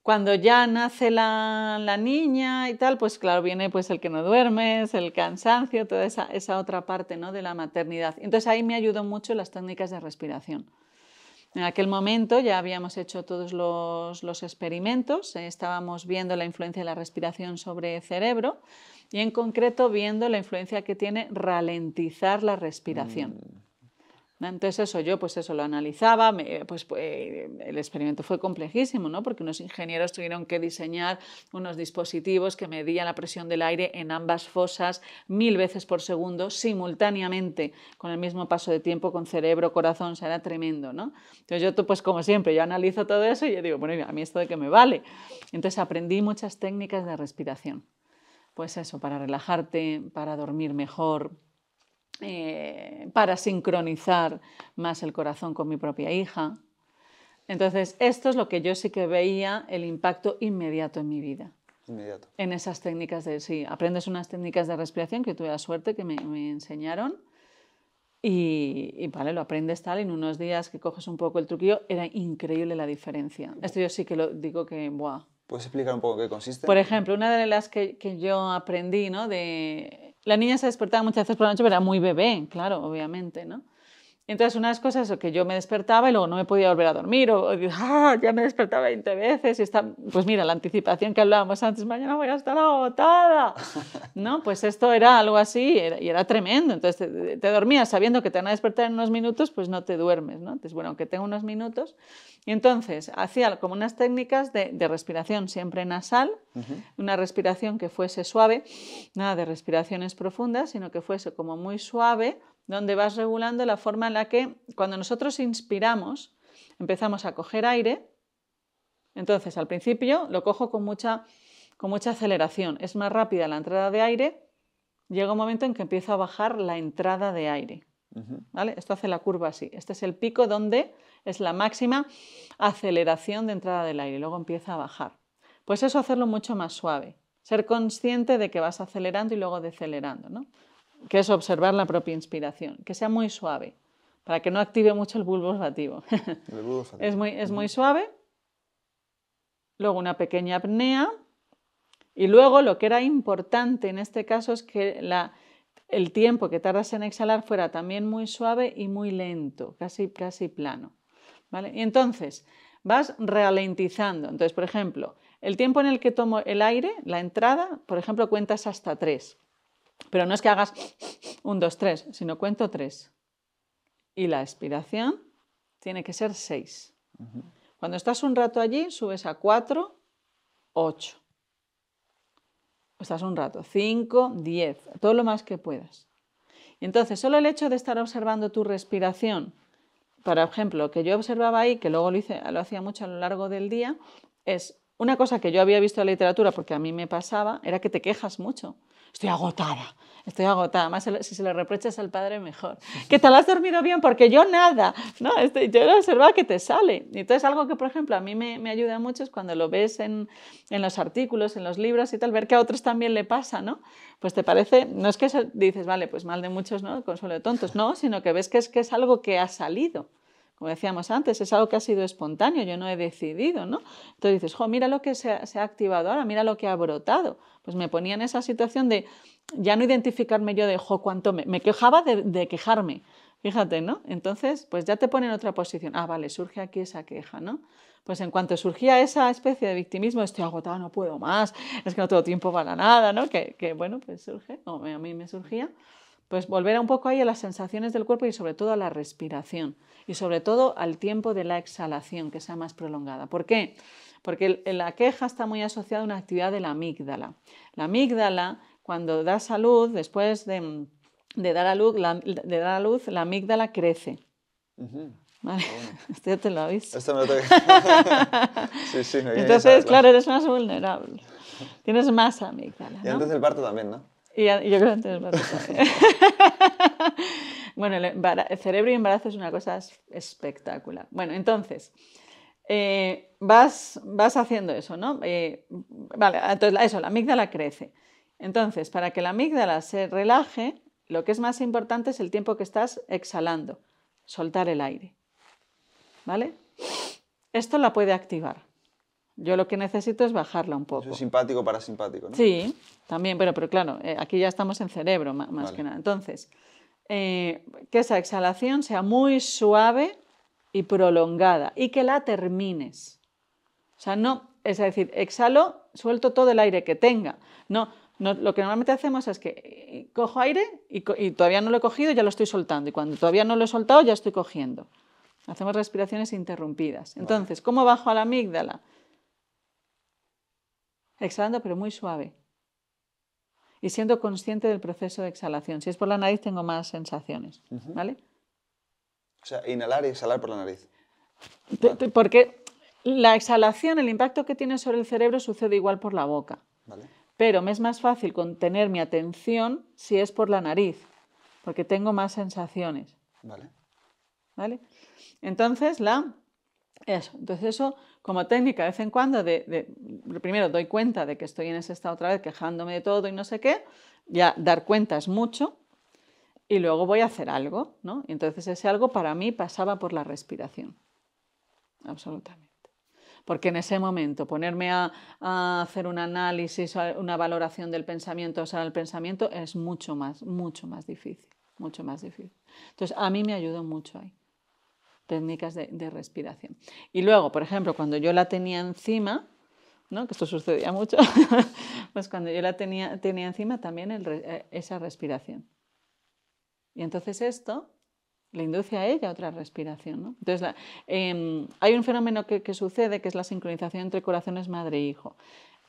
Cuando ya nace la niña y tal, pues claro, viene pues el que no duermes, el cansancio, toda esa otra parte, ¿no?, de la maternidad. Entonces ahí me ayudó mucho las técnicas de respiración. En aquel momento ya habíamos hecho todos los experimentos, estábamos viendo la influencia de la respiración sobre el cerebro, y en concreto viendo la influencia que tiene ralentizar la respiración. Entonces eso, yo pues eso lo analizaba, el experimento fue complejísimo, ¿no?, porque unos ingenieros tuvieron que diseñar unos dispositivos que medían la presión del aire en ambas fosas 1000 veces por segundo simultáneamente, con el mismo paso de tiempo, con cerebro, corazón. O sea, era tremendo, ¿no? Entonces yo, pues como siempre, yo analizo todo eso y yo digo, bueno, a mí esto de qué me vale. Entonces aprendí muchas técnicas de respiración. Pues eso, para relajarte, para dormir mejor, para sincronizar más el corazón con mi propia hija. Entonces, esto es lo que yo sí que veía el impacto inmediato en mi vida. Inmediato. En esas técnicas sí, aprendes unas técnicas de respiración que tuve la suerte que me enseñaron, y vale, lo aprendes tal, en unos días que coges un poco el truquillo, era increíble la diferencia. Esto yo sí que lo digo que, ¡buah! ¿Puedes explicar un poco qué consiste? Por ejemplo, una de las que yo aprendí, ¿no?, la niña se despertaba muchas veces por la noche, pero era muy bebé, claro, obviamente, ¿no? Entonces, una de las cosas es que yo me despertaba y luego no me podía volver a dormir, o ya me despertaba 20 veces, y pues mira, la anticipación que hablábamos antes, mañana voy a estar agotada, ¿no? Pues esto era algo así, y era tremendo. Entonces te dormías sabiendo que te van a despertar en unos minutos, pues no te duermes, ¿no? Entonces, bueno, aunque tengo unos minutos, y entonces hacía como unas técnicas de respiración siempre nasal, una respiración que fuese suave, nada de respiraciones profundas, sino que fuese como muy suave, donde vas regulando la forma en la que, cuando nosotros inspiramos, empezamos a coger aire. Entonces, al principio lo cojo con mucha aceleración, es más rápida la entrada de aire, llega un momento en que empiezo a bajar la entrada de aire. ¿Vale? Esto hace la curva así, este es el pico donde es la máxima aceleración de entrada del aire, luego empieza a bajar. Pues eso, hacerlo mucho más suave, ser consciente de que vas acelerando y luego decelerando, ¿no?, que es observar la propia inspiración, que sea muy suave, para que no active mucho el bulbo olfativo. Es muy suave. Luego una pequeña apnea, y luego lo que era importante en este caso es que el tiempo que tardas en exhalar fuera también muy suave y muy lento, casi plano, ¿vale? Y entonces vas ralentizando. Entonces, por ejemplo, el tiempo en el que tomo el aire, la entrada, por ejemplo, cuentas hasta 3. Pero no es que hagas 1, 2, 3, sino cuento 3. Y la expiración, tiene que ser 6. Cuando estás un rato allí, subes a 4, 8. Estás un rato, 5, 10, todo lo más que puedas. Y entonces, solo el hecho de estar observando tu respiración, por ejemplo, que yo observaba ahí, que luego lo hacía mucho a lo largo del día, es una cosa que yo había visto en la literatura, porque a mí me pasaba, era que te quejas mucho. Estoy agotada, estoy agotada. Más si se lo reprochas al padre, mejor. ¿Qué tal has dormido bien? Porque yo nada. ¿No? Yo observaba que te sale. Y entonces algo que, por ejemplo, a mí me ayuda mucho es cuando lo ves en los artículos, en los libros y tal, ver que a otros también le pasa, ¿no? Pues te parece, no es que dices, vale, pues mal de muchos, ¿no? Consuelo de tontos, no, sino que ves que es algo que ha salido. Como decíamos antes, es algo que ha sido espontáneo, yo no he decidido, ¿no? Entonces dices, jo, mira lo que se ha activado ahora, mira lo que ha brotado. Pues me ponía en esa situación de ya no identificarme yo de, jo, cuánto me quejaba de quejarme, fíjate, ¿no? Entonces, pues ya te pone en otra posición. Ah, vale, surge aquí esa queja, ¿no? Pues en cuanto surgía esa especie de victimismo, estoy agotada, no puedo más, es que no tengo tiempo para nada, ¿no? Que bueno, pues surge, a mí me surgía. Pues volver un poco ahí a las sensaciones del cuerpo y sobre todo a la respiración y sobre todo al tiempo de la exhalación, que sea más prolongada. ¿Por qué? Porque la queja está muy asociada a una actividad de la amígdala. La amígdala, cuando da salud, después de dar a luz, la amígdala crece. ¿Vale? Bueno. Esto ya te lo aviso. Esto me lo tengo que... sí, me Entonces, claro, eres más vulnerable. Tienes más amígdala, ¿no? Y antes del parto también, ¿no? Y yo creo que antes del parto también. Bueno, el cerebro y embarazo es una cosa espectacular. Bueno, entonces, vas haciendo eso, ¿no? Vale, entonces eso, la amígdala crece. Entonces, para que la amígdala se relaje, lo que es más importante es el tiempo que estás exhalando, soltar el aire. ¿Vale? Esto la puede activar. Yo lo que necesito es bajarla un poco. Eso es simpático, parasimpático, ¿no? Sí, también, pero claro, aquí ya estamos en cerebro más vale. Que nada. Entonces, que esa exhalación sea muy suave y prolongada y que la termines. O sea, no, es decir, exhalo, suelto todo el aire que tenga. No, lo que normalmente hacemos es que cojo aire y todavía no lo he cogido, ya lo estoy soltando. Y cuando todavía no lo he soltado, ya estoy cogiendo. Hacemos respiraciones interrumpidas. Entonces, vale. ¿Cómo bajo a la amígdala? Exhalando, pero muy suave. Y siendo consciente del proceso de exhalación. Si es por la nariz, tengo más sensaciones. ¿Vale? O sea, inhalar y exhalar por la nariz. Vale. Porque la exhalación, el impacto que tiene sobre el cerebro sucede igual por la boca. Vale. Pero me es más fácil contener mi atención si es por la nariz, porque tengo más sensaciones. Vale. ¿Vale? Entonces, eso, como técnica, de vez en cuando, primero doy cuenta de que estoy en ese estado otra vez, quejándome de todo y no sé qué, ya dar cuenta es mucho, y luego voy a hacer algo, ¿no? Y entonces ese algo para mí pasaba por la respiración, absolutamente. Porque en ese momento ponerme a hacer un análisis, una valoración del pensamiento, o sea, el pensamiento es mucho más difícil, mucho más difícil. Entonces, a mí me ayudó mucho ahí. Técnicas de respiración. Y luego, por ejemplo, cuando yo la tenía encima, ¿no? Que esto sucedía mucho, pues cuando yo la tenía encima también esa respiración. Y entonces esto le induce a ella otra respiración, ¿no? Entonces, hay un fenómeno que sucede, que es la sincronización entre corazones madre e hijo.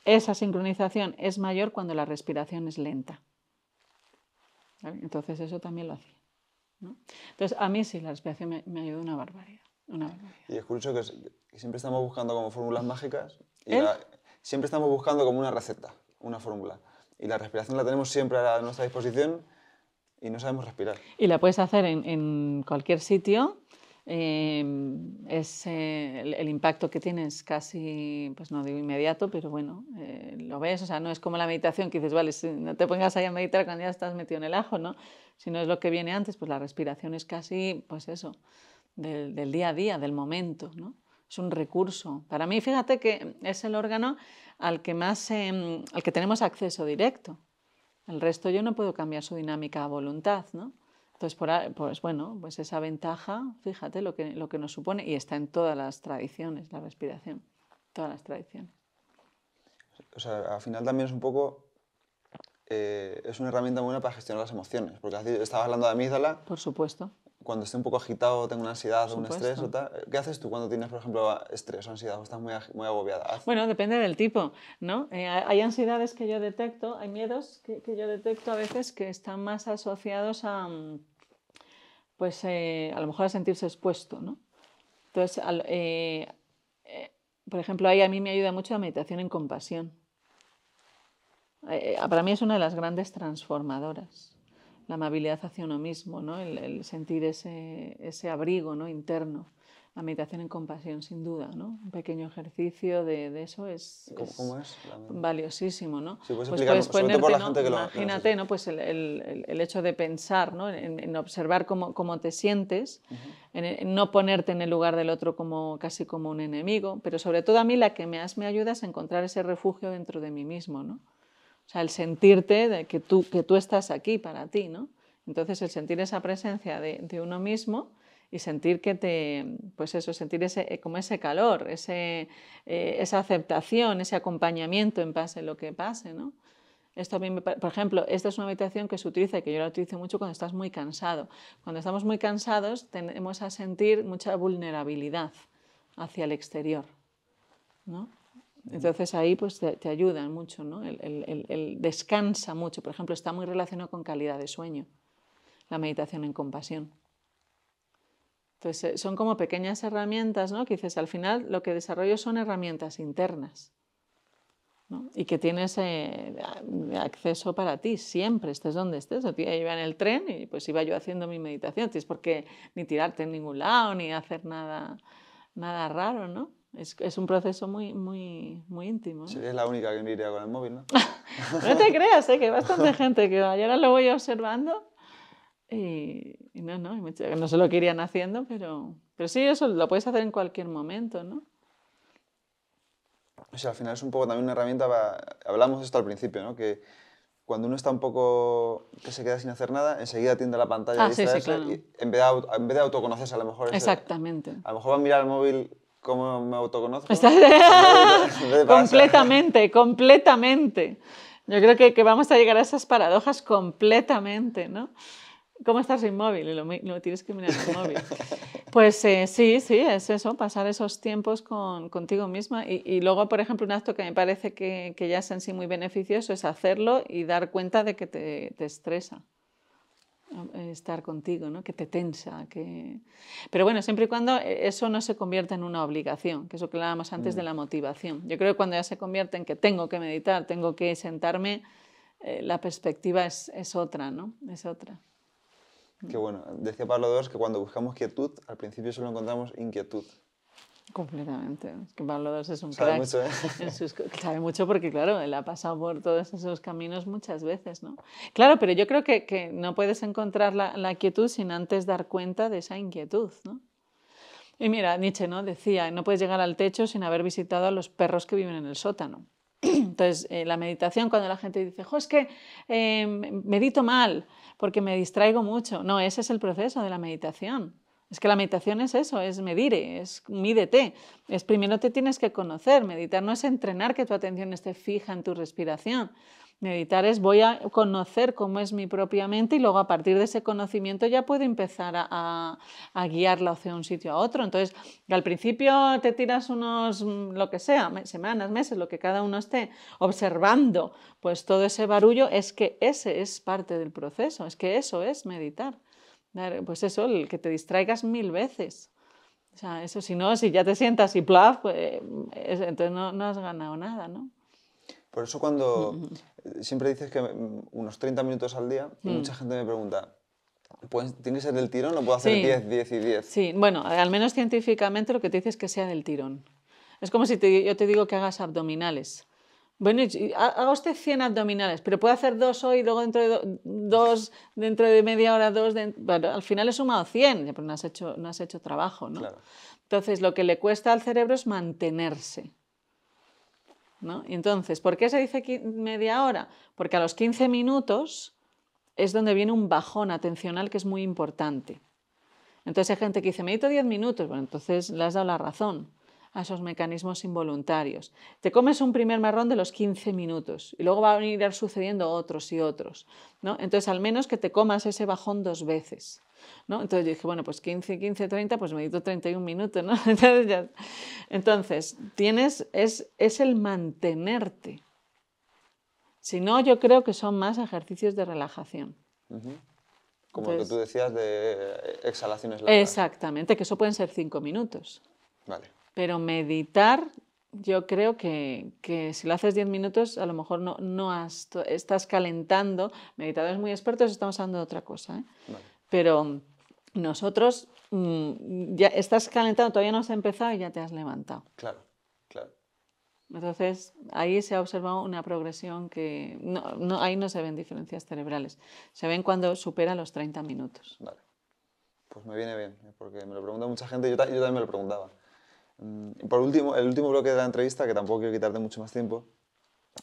Esa sincronización es mayor cuando la respiración es lenta. ¿Vale? Entonces eso también lo hacía, ¿no? Entonces, a mí sí, la respiración me ayuda una barbaridad. Y escucho que siempre estamos buscando como fórmulas mágicas y siempre estamos buscando como una receta, una fórmula. Y la respiración la tenemos siempre a nuestra disposición y no sabemos respirar. Y la puedes hacer en cualquier sitio. El impacto que tienes casi, pues no digo inmediato, pero bueno, lo ves, o sea, no es como la meditación que dices, vale, no te pongas ahí a meditar cuando ya estás metido en el ajo, ¿no? Si no es lo que viene antes, pues la respiración es casi, pues eso, del día a día, del momento, ¿no? Es un recurso. Para mí, fíjate que es el órgano al que tenemos acceso directo. El resto yo no puedo cambiar su dinámica a voluntad, ¿no? Entonces, pues esa ventaja, fíjate lo que nos supone, y está en todas las tradiciones, la respiración, todas las tradiciones. O sea, al final también es un poco, es una herramienta buena para gestionar las emociones, porque estabas hablando de amígdala. Por supuesto. cuando esté un poco agitado, tengo una ansiedad o Por un estrés supuesto. o tal, ¿qué haces tú cuando tienes, por ejemplo, estrés o ansiedad o estás muy agobiada? Bueno, depende del tipo, ¿no? Hay ansiedades que yo detecto, hay miedos que yo detecto a veces que están más asociados a, pues, a lo mejor a sentirse expuesto, ¿no? Entonces, eh, por ejemplo, ahí a mí me ayuda mucho la meditación en compasión. Para mí es una de las grandes transformadoras, la amabilidad hacia uno mismo, ¿no? El sentir ese abrigo, ¿no? Interno. La meditación en compasión, sin duda, ¿no? Un pequeño ejercicio de eso ¿Cómo es? valiosísimo, ¿no? Sí, puedes Pues explicarlo, puedes sobre todo por ponerte, la ¿no? gente que no Imagínate, sepa. ¿no? Pues el hecho de pensar, ¿no? En observar cómo te sientes, en no ponerte en el lugar del otro como, casi como un enemigo, pero sobre todo a mí la que más me ayuda es encontrar ese refugio dentro de mí mismo, ¿no? O sea, el sentirte de que tú estás aquí para ti, ¿no? Entonces, el sentir esa presencia de uno mismo y sentir pues eso, sentir como ese calor, esa aceptación, ese acompañamiento en pase lo que pase, ¿no? Esto a mí por ejemplo, esta es una meditación que se utiliza y que yo la utilizo mucho cuando estás muy cansado. Cuando estamos muy cansados tendemos a sentir mucha vulnerabilidad hacia el exterior, ¿no? Entonces ahí pues te ayudan mucho, ¿no? El descansa mucho. Por ejemplo, está muy relacionado con calidad de sueño, la meditación en compasión. Entonces son como pequeñas herramientas, ¿no? Que dices, al final lo que desarrollo son herramientas internas, ¿no? Y que tienes acceso para ti siempre, estés donde estés. Yo iba en el tren y pues iba yo haciendo mi meditación. No tienes por qué ni tirarte en ningún lado, ni hacer nada raro, ¿no? Es un proceso muy íntimo, ¿no? Serías la única que me iría con el móvil, ¿no? No te creas, que hay bastante gente que ahora lo voy observando y no sé lo que irían haciendo, pero sí, eso lo puedes hacer en cualquier momento, ¿no? O sea, al final es un poco también una herramienta para... Hablamos de esto al principio, ¿no? Que cuando uno está un poco... que se queda sin hacer nada, enseguida tiende a la pantalla a Ah, sí, sí, distraerse claro. y en vez de autoconocerse, a lo mejor Exactamente. a lo mejor va a mirar el móvil cómo me autoconozco en vez de pararse. Completamente. Yo creo que vamos a llegar a esas paradojas completamente, ¿no? ¿Cómo estás sin móvil? Y lo tienes que mirar en el móvil. Pues sí, es eso, pasar esos tiempos contigo misma. Y luego, por ejemplo, un acto que me parece que ya es en sí muy beneficioso es hacerlo y dar cuenta de que te estresa estar contigo, ¿no? Que te tensa. Pero bueno, siempre y cuando eso no se convierta en una obligación, que es lo que hablábamos antes de la motivación. Yo creo que cuando ya se convierte en que tengo que meditar, tengo que sentarme, la perspectiva es otra, ¿no? Es otra. Que bueno, decía Pablo II que cuando buscamos quietud, al principio solo encontramos inquietud. Completamente. Es que Pablo II es un Sabe crack. mucho, ¿eh? Sabe mucho porque, claro, él ha pasado por todos esos caminos muchas veces, ¿no? Claro, pero yo creo que no puedes encontrar la quietud sin antes dar cuenta de esa inquietud, ¿no? Y mira, Nietzsche, ¿no? Decía, no puedes llegar al techo sin haber visitado a los perros que viven en el sótano. Entonces, la meditación, cuando la gente dice, es que medito mal porque me distraigo mucho. No, ese es el proceso de la meditación. Es que la meditación es eso, es medir, es mídete. Es primero te tienes que conocer. Meditar no es entrenar que tu atención esté fija en tu respiración. Meditar es voy a conocer cómo es mi propia mente y luego a partir de ese conocimiento ya puedo empezar a guiarla hacia un sitio a otro. Entonces, al principio te tiras unos, lo que sea, semanas, meses, lo que cada uno esté observando, pues todo ese barullo, es que ese es parte del proceso, es que eso es meditar. Pues eso, el que te distraigas 1000 veces. O sea, eso si no, si ya te sientas y plaf, pues, entonces no has ganado nada, ¿no? Por eso cuando siempre dices que unos 30 minutos al día, y mucha gente me pregunta, ¿tiene que ser del tirón o puedo hacer Sí. 10, 10 y 10? Sí, bueno, al menos científicamente lo que te dice es que sea del tirón. Es como si yo te digo que hagas abdominales. Bueno, haga usted 100 abdominales, pero puede hacer 2 hoy, luego dentro de 2, dentro de media hora 2. Bueno, al final he sumado 100, pero no has hecho trabajo, ¿no? Claro. Entonces, lo que le cuesta al cerebro es mantenerse, ¿no? Y entonces, ¿por qué se dice media hora? Porque a los 15 minutos es donde viene un bajón atencional que es muy importante. Entonces hay gente que dice, medito 10 minutos. Bueno, entonces le has dado la razón a esos mecanismos involuntarios. Te comes un primer marrón de los 15 minutos y luego van a ir sucediendo otros y otros, ¿no? Entonces al menos que te comas ese bajón 2 veces. ¿no? Entonces yo dije, bueno, pues 15, 15, 30, pues medito 31 minutos, ¿no? Entonces es el mantenerte. Si no, yo creo que son más ejercicios de relajación. Como lo que tú decías de exhalaciones largas. Exactamente, que eso pueden ser 5 minutos. Vale. Pero meditar, yo creo que si lo haces 10 minutos, a lo mejor estás calentando. Meditadores muy expertos estamos hablando de otra cosa, ¿eh? Vale. Pero nosotros ya estás calentando, todavía no has empezado y ya te has levantado. Claro, claro. Entonces, ahí se ha observado una progresión que ahí no se ven diferencias cerebrales. Se ven cuando supera los 30 minutos. Vale. Pues me viene bien, porque me lo pregunta mucha gente y yo también me lo preguntaba. Por último, el último bloque de la entrevista, que tampoco quiero quitarte mucho más tiempo,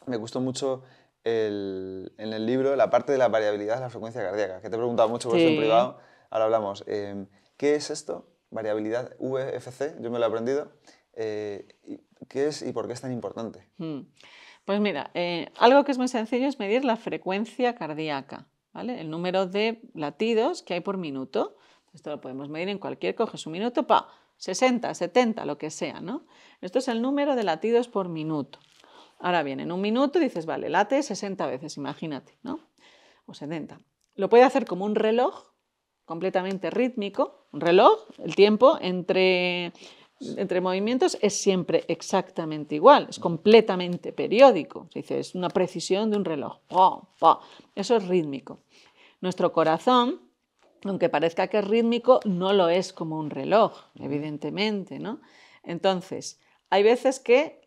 me gustó mucho en el libro la parte de la variabilidad de la frecuencia cardíaca, que te he preguntado mucho por esto en privado, ahora hablamos. ¿Qué es esto? Variabilidad VFC, yo me lo he aprendido. ¿Qué es y por qué es tan importante? Pues mira, algo que es muy sencillo es medir la frecuencia cardíaca, ¿vale? El número de latidos que hay por minuto. Esto lo podemos medir en cualquier, coges un minuto, 60, 70, lo que sea, ¿no? Esto es el número de latidos por minuto. Ahora bien, en un minuto dices, vale, late 60 veces, imagínate, ¿no? O 70. Lo puede hacer como un reloj completamente rítmico. Un reloj, el tiempo entre movimientos es siempre exactamente igual, es completamente periódico. Se dice, es una precisión de un reloj. Eso es rítmico. Nuestro corazón, aunque parezca que es rítmico, no lo es como un reloj, evidentemente, ¿no? Entonces, hay veces que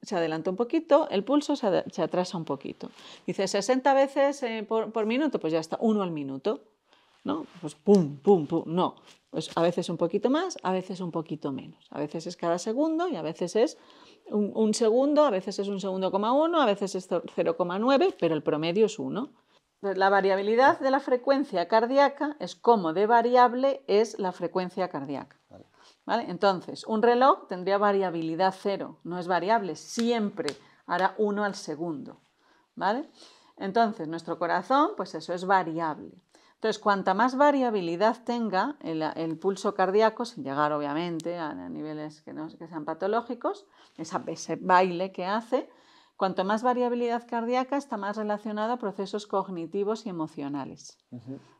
se adelanta un poquito, el pulso se atrasa un poquito. Dice 60 veces por minuto, pues ya está, 1 al minuto, ¿no? Pues pum, pum, pum, no. Pues a veces un poquito más, a veces un poquito menos. A veces es cada segundo y a veces es un segundo, a veces es 1,1, a veces es 0,9, pero el promedio es 1. La variabilidad de la frecuencia cardíaca es cómo de variable es la frecuencia cardíaca. ¿Vale? Entonces, un reloj tendría variabilidad 0, no es variable, siempre hará 1 al segundo. ¿Vale? Entonces, nuestro corazón, pues eso es variable. Entonces, cuanta más variabilidad tenga el pulso cardíaco, sin llegar obviamente a niveles que sean patológicos, ese baile que hace, cuanto más variabilidad cardíaca está más relacionado a procesos cognitivos y emocionales.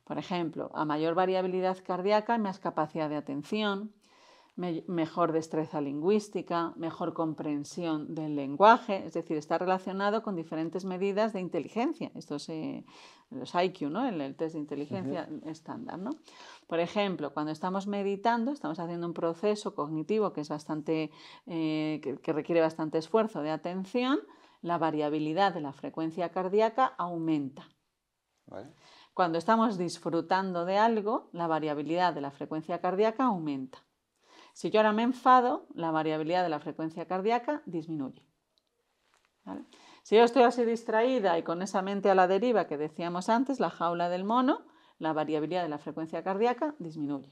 Por ejemplo, a mayor variabilidad cardíaca hay más capacidad de atención, mejor destreza lingüística, mejor comprensión del lenguaje, es decir, está relacionado con diferentes medidas de inteligencia. Esto es los IQ, ¿no? El test de inteligencia estándar, ¿no? Por ejemplo, cuando estamos meditando, estamos haciendo un proceso cognitivo que es bastante, que requiere bastante esfuerzo de atención, la variabilidad de la frecuencia cardíaca aumenta. ¿Vale? Cuando estamos disfrutando de algo, la variabilidad de la frecuencia cardíaca aumenta. Si yo ahora me enfado, la variabilidad de la frecuencia cardíaca disminuye. ¿Vale? Si yo estoy así distraída y con esa mente a la deriva que decíamos antes, la jaula del mono, la variabilidad de la frecuencia cardíaca disminuye.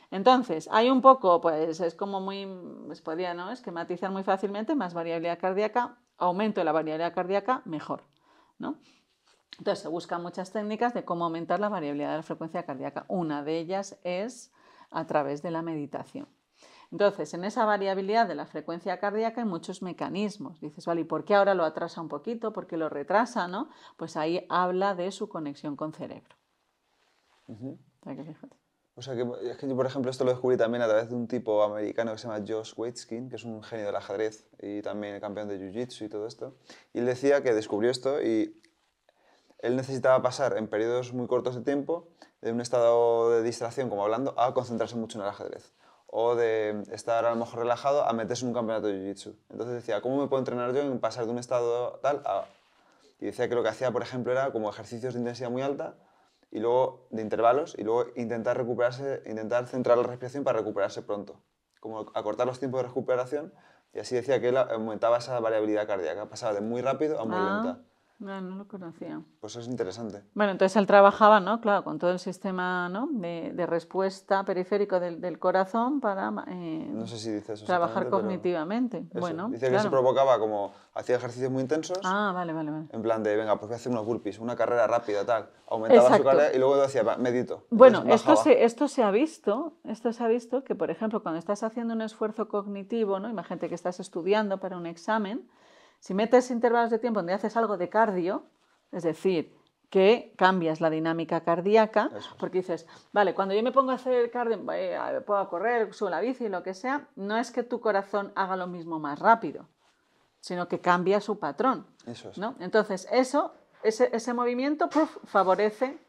Entonces, hay un poco, pues es como muy, pues podría, ¿no?, esquematizar muy fácilmente, más variabilidad cardíaca, aumento de la variabilidad cardíaca, mejor, ¿no? Entonces, se buscan muchas técnicas de cómo aumentar la variabilidad de la frecuencia cardíaca. Una de ellas es a través de la meditación. Entonces, en esa variabilidad de la frecuencia cardíaca hay muchos mecanismos. Dices, vale, ¿y por qué ahora lo atrasa un poquito? ¿Por qué lo retrasa? ¿No? Pues ahí habla de su conexión con cerebro. O sea, que es que yo, por ejemplo, esto lo descubrí también a través de un tipo americano que se llama Josh Waitzkin, que es un genio del ajedrez y también campeón de jiu-jitsu y todo esto. Y él decía que descubrió esto y él necesitaba pasar en periodos muy cortos de tiempo de un estado de distracción, como hablando, a concentrarse mucho en el ajedrez. O de estar a lo mejor relajado a meterse en un campeonato de jiu-jitsu. Entonces decía, ¿cómo me puedo entrenar yo en pasar de un estado tal a...? Y decía que lo que hacía, por ejemplo, era como ejercicios de intensidad muy alta y luego de intervalos y luego intentar recuperarse, intentar centrar la respiración para recuperarse pronto. Como acortar los tiempos de recuperación y así decía que él aumentaba esa variabilidad cardíaca, pasaba de muy rápido a muy lenta. No lo conocía. Pues eso es interesante. Bueno, entonces él trabajaba, ¿no? Claro, con todo el sistema, ¿no? de respuesta periférico del corazón para No sé si dice eso trabajar exactamente, pero cognitivamente. eso. Bueno, Dice que se claro. provocaba como hacía ejercicios muy intensos, Ah, vale. en plan de, venga, pues voy a hacer unos burpees, una carrera rápida, tal. Aumentaba su Exacto. carrera y luego decía, "Va, medito". Bueno, Entonces bajaba. esto se ha visto que, por ejemplo, cuando estás haciendo un esfuerzo cognitivo, ¿no? Imagínate que estás estudiando para un examen, si metes intervalos de tiempo donde haces algo de cardio, es decir, que cambias la dinámica cardíaca, Eso es. porque dices, vale, cuando yo me pongo a hacer cardio, puedo correr, subo la bici, lo que sea, no es que tu corazón haga lo mismo más rápido, sino que cambia su patrón. Eso es. ¿no? Entonces, ese movimiento favorece,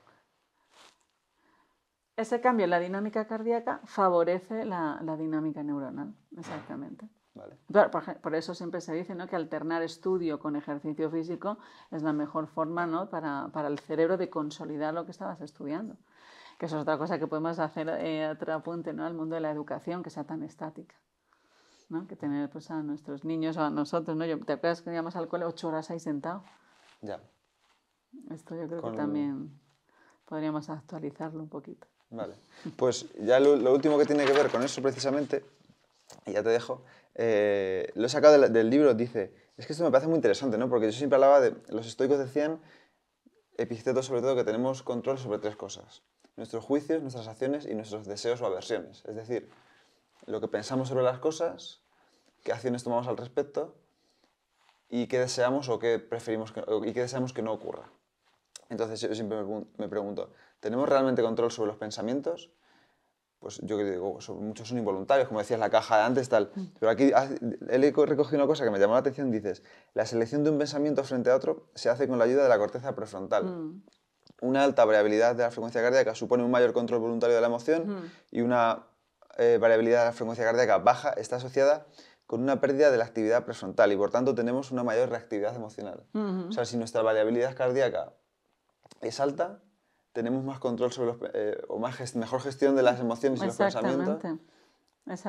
ese cambio en la dinámica cardíaca favorece la dinámica neuronal, exactamente. Vale. Por eso siempre se dice, ¿no? que alternar estudio con ejercicio físico es la mejor forma, ¿no? para el cerebro de consolidar lo que estabas estudiando. Que eso es otra cosa que podemos hacer, otro apunte, ¿no? al mundo de la educación, que sea tan estática. ¿no? Que tener pues, a nuestros niños o a nosotros, ¿no? ¿Te acuerdas que íbamos al cole 8 horas ahí sentado? Ya. Esto yo creo que también podríamos actualizarlo un poquito. Vale. Pues ya lo último que tiene que ver con eso precisamente, y ya te dejo, lo he sacado del libro, dice, es que esto me parece muy interesante, ¿no? Porque yo siempre hablaba de, los estoicos decían, Epicteto sobre todo, que tenemos control sobre 3 cosas. Nuestros juicios, nuestras acciones y nuestros deseos o aversiones. Es decir, lo que pensamos sobre las cosas, qué acciones tomamos al respecto y qué deseamos o qué preferimos y qué deseamos que no ocurra. Entonces yo siempre me pregunto, ¿tenemos realmente control sobre los pensamientos? Pues yo que digo, muchos son involuntarios, como decías, la caja de antes, tal. Pero aquí he recogido una cosa que me llamó la atención, dices, la selección de un pensamiento frente a otro se hace con la ayuda de la corteza prefrontal. Una alta variabilidad de la frecuencia cardíaca supone un mayor control voluntario de la emoción y una variabilidad de la frecuencia cardíaca baja está asociada con una pérdida de la actividad prefrontal y por tanto tenemos una mayor reactividad emocional. O sea, si nuestra variabilidad cardíaca es alta, tenemos más control sobre o mejor gestión de las emociones y los pensamientos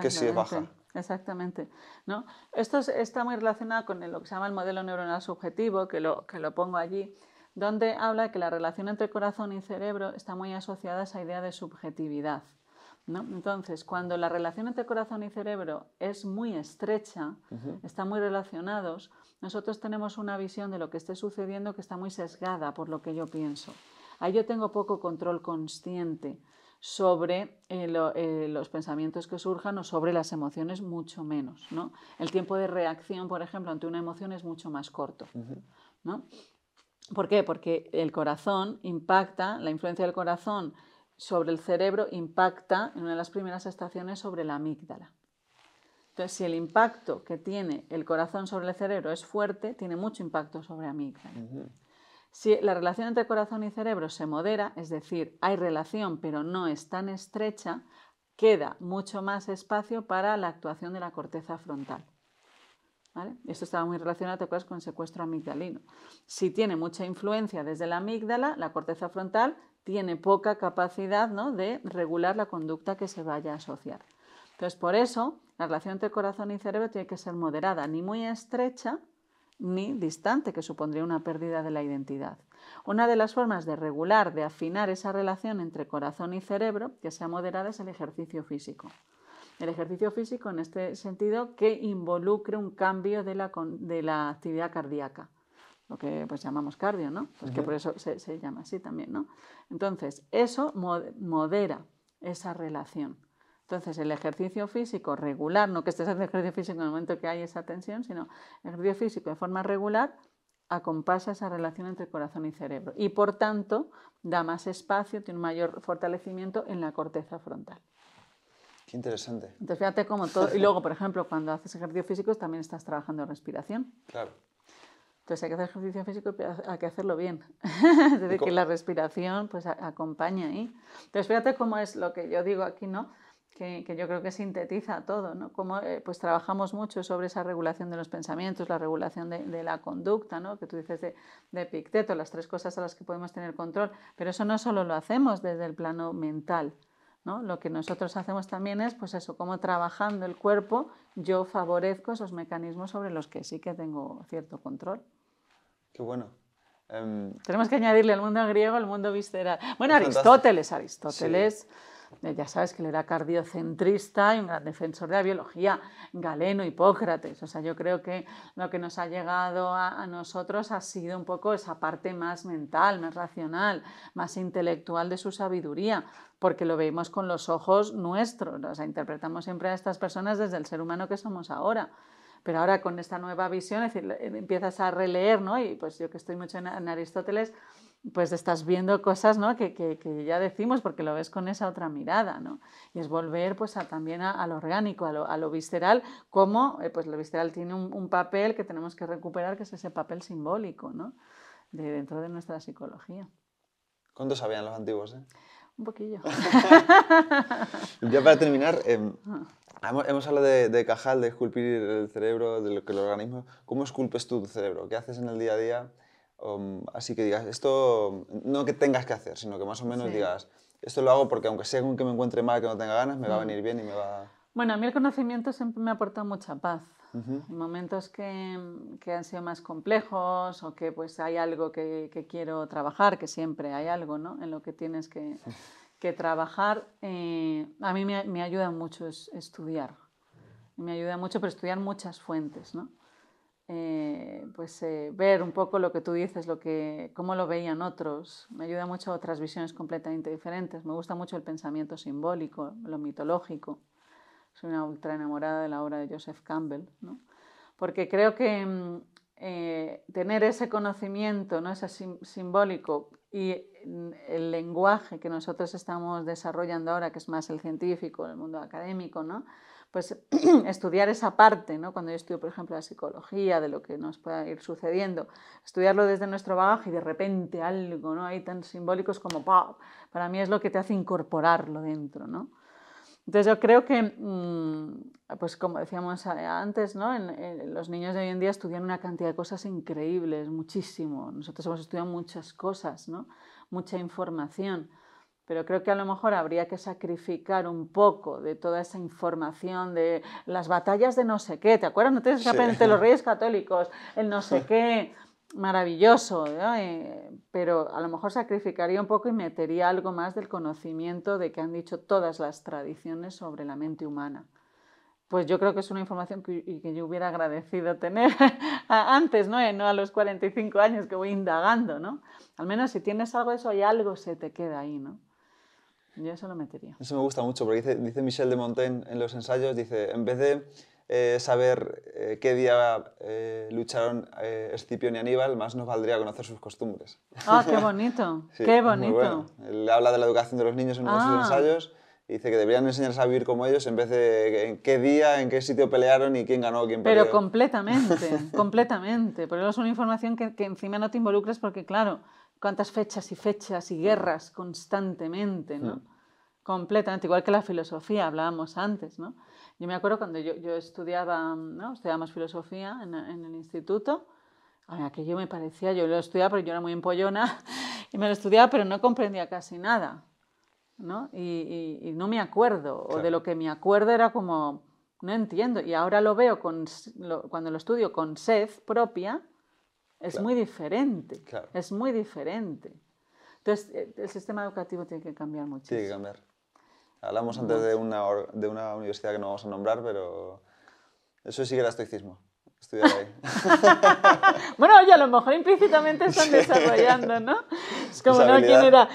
que si es baja. Exactamente. ¿no? Esto está muy relacionado con lo que se llama el modelo neuronal subjetivo, que lo pongo allí, donde habla que la relación entre corazón y cerebro está muy asociada a esa idea de subjetividad. ¿no? Entonces, cuando la relación entre corazón y cerebro es muy estrecha, están muy relacionados, nosotros tenemos una visión de lo que esté sucediendo que está muy sesgada por lo que yo pienso. Ahí yo tengo poco control consciente sobre los pensamientos que surjan o sobre las emociones mucho menos. ¿no? El tiempo de reacción, por ejemplo, ante una emoción es mucho más corto. ¿no? ¿Por qué? Porque el corazón impacta, la influencia del corazón sobre el cerebro impacta en una de las primeras estaciones sobre la amígdala. Entonces, si el impacto que tiene el corazón sobre el cerebro es fuerte, tiene mucho impacto sobre la amígdala. Si la relación entre corazón y cerebro se modera, es decir, hay relación pero no es tan estrecha, queda mucho más espacio para la actuación de la corteza frontal. ¿Vale? Esto estaba muy relacionado, ¿te acuerdas?, con el secuestro amigdalino. Si tiene mucha influencia desde la amígdala, la corteza frontal tiene poca capacidad, ¿no?, de regular la conducta que se vaya a asociar. Entonces, por eso, la relación entre corazón y cerebro tiene que ser moderada, ni muy estrecha ni distante, que supondría una pérdida de la identidad. Una de las formas de regular, de afinar esa relación entre corazón y cerebro, que sea moderada, es el ejercicio físico. El ejercicio físico, en este sentido, que involucre un cambio de la actividad cardíaca, lo que pues llamamos cardio, ¿no? Pues que por eso se llama así también, ¿no? Entonces, eso modera esa relación. Entonces, el ejercicio físico regular, no que estés haciendo ejercicio físico en el momento que hay esa tensión, sino el ejercicio físico de forma regular acompasa esa relación entre corazón y cerebro y, por tanto, da más espacio, tiene un mayor fortalecimiento en la corteza frontal. Qué interesante. Entonces, fíjate cómo todo... Y luego, por ejemplo, cuando haces ejercicio físico también estás trabajando respiración. Claro. Entonces, hay que hacer ejercicio físico y hay que hacerlo bien. Es decir, que la respiración pues acompaña ahí. Entonces, fíjate cómo es lo que yo digo aquí, ¿no? Que yo creo que sintetiza todo, ¿no? Cómo pues trabajamos mucho sobre esa regulación de los pensamientos, la regulación de la conducta, ¿no? Que tú dices de Epicteto, las 3 cosas a las que podemos tener control. Pero eso no solo lo hacemos desde el plano mental, ¿no? Lo que nosotros hacemos también es, pues eso, cómo trabajando el cuerpo yo favorezco esos mecanismos sobre los que sí que tengo cierto control. Qué bueno. Tenemos que añadirle al mundo griego el mundo visceral. Bueno, Es Aristóteles, ya sabes que él era cardiocentrista y un gran defensor de la biología, Galeno, Hipócrates. O sea, yo creo que lo que nos ha llegado a nosotros ha sido un poco esa parte más mental, más racional, más intelectual de su sabiduría, porque lo vemos con los ojos nuestros. O sea, interpretamos siempre a estas personas desde el ser humano que somos ahora. Pero ahora con esta nueva visión, es decir, empiezas a releer, ¿no? Y pues yo que estoy mucho en Aristóteles, pues estás viendo cosas, ¿no? que ya decimos porque lo ves con esa otra mirada, ¿no? Y es volver pues también a lo orgánico, a lo visceral, como pues lo visceral tiene un papel que tenemos que recuperar, que es ese papel simbólico, ¿no? Dentro de nuestra psicología. ¿Cuánto sabían los antiguos? Un poquillo. Ya para terminar, hemos hablado de Cajal, de esculpir el cerebro, de lo que el organismo. ¿Cómo esculpes tú tu cerebro? ¿Qué haces en el día a día? Así que digas, esto no que tengas que hacer, sino que más o menos digas, esto lo hago porque aunque sea con que me encuentre mal, que no tenga ganas, me va a venir bien y me va... Bueno, a mí el conocimiento siempre me ha aportado mucha paz. En momentos que han sido más complejos o que pues hay algo que quiero trabajar, que siempre hay algo, ¿no? En lo que tienes que trabajar, a mí me ayuda mucho estudiar. Me ayuda mucho, pero estudiar muchas fuentes, ¿no? Ver un poco lo que tú dices, cómo lo veían otros. Me ayuda mucho a otras visiones completamente diferentes. Me gusta mucho el pensamiento simbólico, lo mitológico. Soy una ultra enamorada de la obra de Joseph Campbell, ¿no? Porque creo que tener ese conocimiento, ¿no? Ese simbólico y el lenguaje que nosotros estamos desarrollando ahora, que es más el científico, el mundo académico, ¿no? Pues estudiar esa parte, ¿no? Cuando yo estudio, por ejemplo, la psicología, de lo que nos pueda ir sucediendo, estudiarlo desde nuestro bagaje y de repente algo, ¿no? Ahí tan simbólicos como ¡pau! Para mí es lo que te hace incorporarlo dentro, ¿no? Entonces yo creo que, pues como decíamos antes, ¿no? Los niños de hoy en día estudian una cantidad de cosas increíbles, muchísimo. Nosotros hemos estudiado muchas cosas, ¿no? Mucha información. Pero creo que a lo mejor habría que sacrificar un poco de toda esa información de las batallas de no sé qué. ¿Te acuerdas? No tienes que aprender los Reyes Católicos, el no sé qué. Maravilloso, ¿no? Pero a lo mejor sacrificaría un poco y metería algo más del conocimiento de que han dicho todas las tradiciones sobre la mente humana. Pues yo creo que es una información que yo hubiera agradecido tener antes, ¿no? No a los 45 años que voy indagando, ¿no? Al menos si tienes algo de eso, hay algo se te queda ahí, ¿no? Yo eso lo metería. Eso me gusta mucho, porque dice Michel de Montaigne en los ensayos, dice, en vez de saber qué día lucharon Escipión y Aníbal, más nos valdría conocer sus costumbres. ¡Ah, qué bonito! Sí, ¡Qué muy bonito! bueno. Él habla de la educación de los niños en uno de sus ensayos y dice que deberían enseñarse a vivir como ellos en vez de en qué día, en qué sitio pelearon y quién ganó, quién perdió. Pero completamente, completamente. Pero es una información que encima no te involucras porque, claro, cuántas fechas y guerras constantemente, ¿no? Completamente, igual que la filosofía, hablábamos antes, ¿no? Yo me acuerdo cuando yo estudiaba, ¿no? Estudiábamos filosofía en el instituto, aquello me parecía, yo lo estudiaba, pero yo era muy empollona, y me lo estudiaba, pero no comprendía casi nada, ¿no? Y no me acuerdo, o de lo que me acuerdo era como, no entiendo, y ahora lo veo cuando lo estudio con sed propia, es muy diferente, es muy diferente. Entonces, el sistema educativo tiene que cambiar muchísimo. Tiene que cambiar. Hablamos antes de una universidad que no vamos a nombrar, pero eso sí que era estoicismo. Estudiar ahí. Bueno, oye, a lo mejor implícitamente están desarrollando, ¿no? Es como, ¿no? ¿Quién era?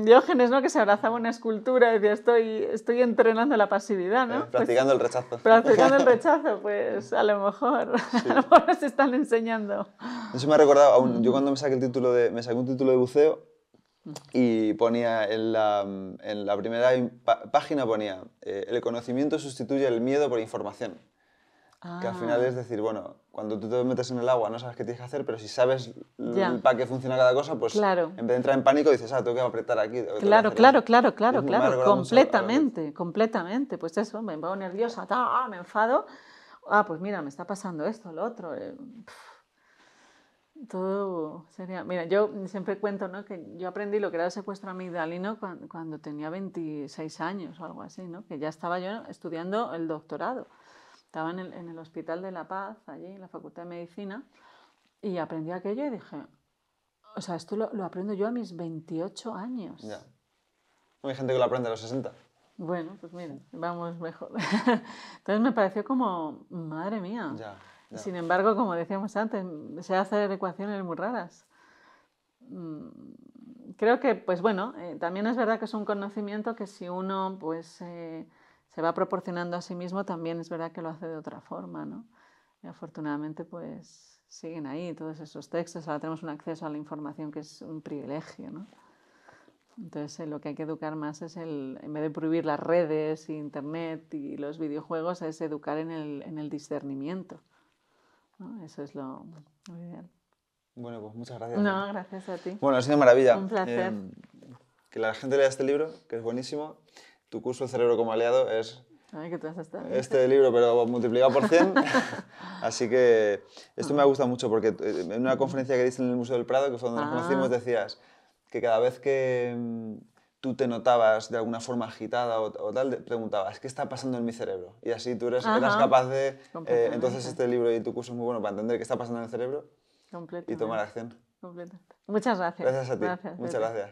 Diógenes, ¿no? Que se abrazaba una escultura y decía, estoy entrenando la pasividad, ¿no? Practicando el rechazo. Practicando el rechazo, pues a lo mejor nos están enseñando. Eso me ha recordado, yo cuando me saqué un título de buceo y ponía en la primera página ponía el conocimiento sustituye el miedo por información. Que al final es decir, bueno, cuando tú te metes en el agua no sabes qué tienes que hacer, pero si sabes para qué funciona cada cosa, pues en vez de entrar en pánico dices, tengo que apretar aquí. Claro, completamente. Pues eso, me pongo nerviosa, me enfado, pues mira, me está pasando esto, lo otro. Todo sería... Mira, yo siempre cuento, ¿no? Que yo aprendí lo que era el secuestro amigdalino cuando tenía 26 años o algo así, ¿no? Que ya estaba yo estudiando el doctorado. Estaba en el Hospital de la Paz, allí en la Facultad de Medicina, y aprendí aquello y dije, O sea, esto lo aprendo yo a mis 28 años. Ya. No hay gente que lo aprende a los 60. Bueno, pues mira, vamos mejor. Entonces me pareció como, madre mía. Ya, ya. Sin embargo, como decíamos antes, sé hacer ecuaciones muy raras. Creo que, pues bueno, también es verdad que es un conocimiento que si uno pues se va proporcionando a sí mismo, también es verdad que lo hace de otra forma, ¿no? Y afortunadamente pues siguen ahí todos esos textos, ahora tenemos un acceso a la información que es un privilegio, ¿no? Entonces lo que hay que educar más es en vez de prohibir las redes, internet y los videojuegos, es educar en el discernimiento, ¿no? Eso es lo ideal. Bueno, pues muchas gracias. No, gracias a ti. Bueno, ha sido maravilla. Un placer. Que la gente lea este libro, que es buenísimo. Tu curso El cerebro como aliado es Ay, que tú has estado. este libro, pero multiplicado por 100. Así que esto me ha gustado mucho porque en una conferencia que diste en el Museo del Prado, que fue donde nos conocimos, decías que cada vez que tú te notabas de alguna forma agitada o tal, te preguntabas, ¿qué está pasando en mi cerebro? Y así tú eras capaz de... entonces este libro y tu curso es muy bueno para entender qué está pasando en el cerebro y tomar acción. Muchas gracias. Gracias a ti. Muchas gracias.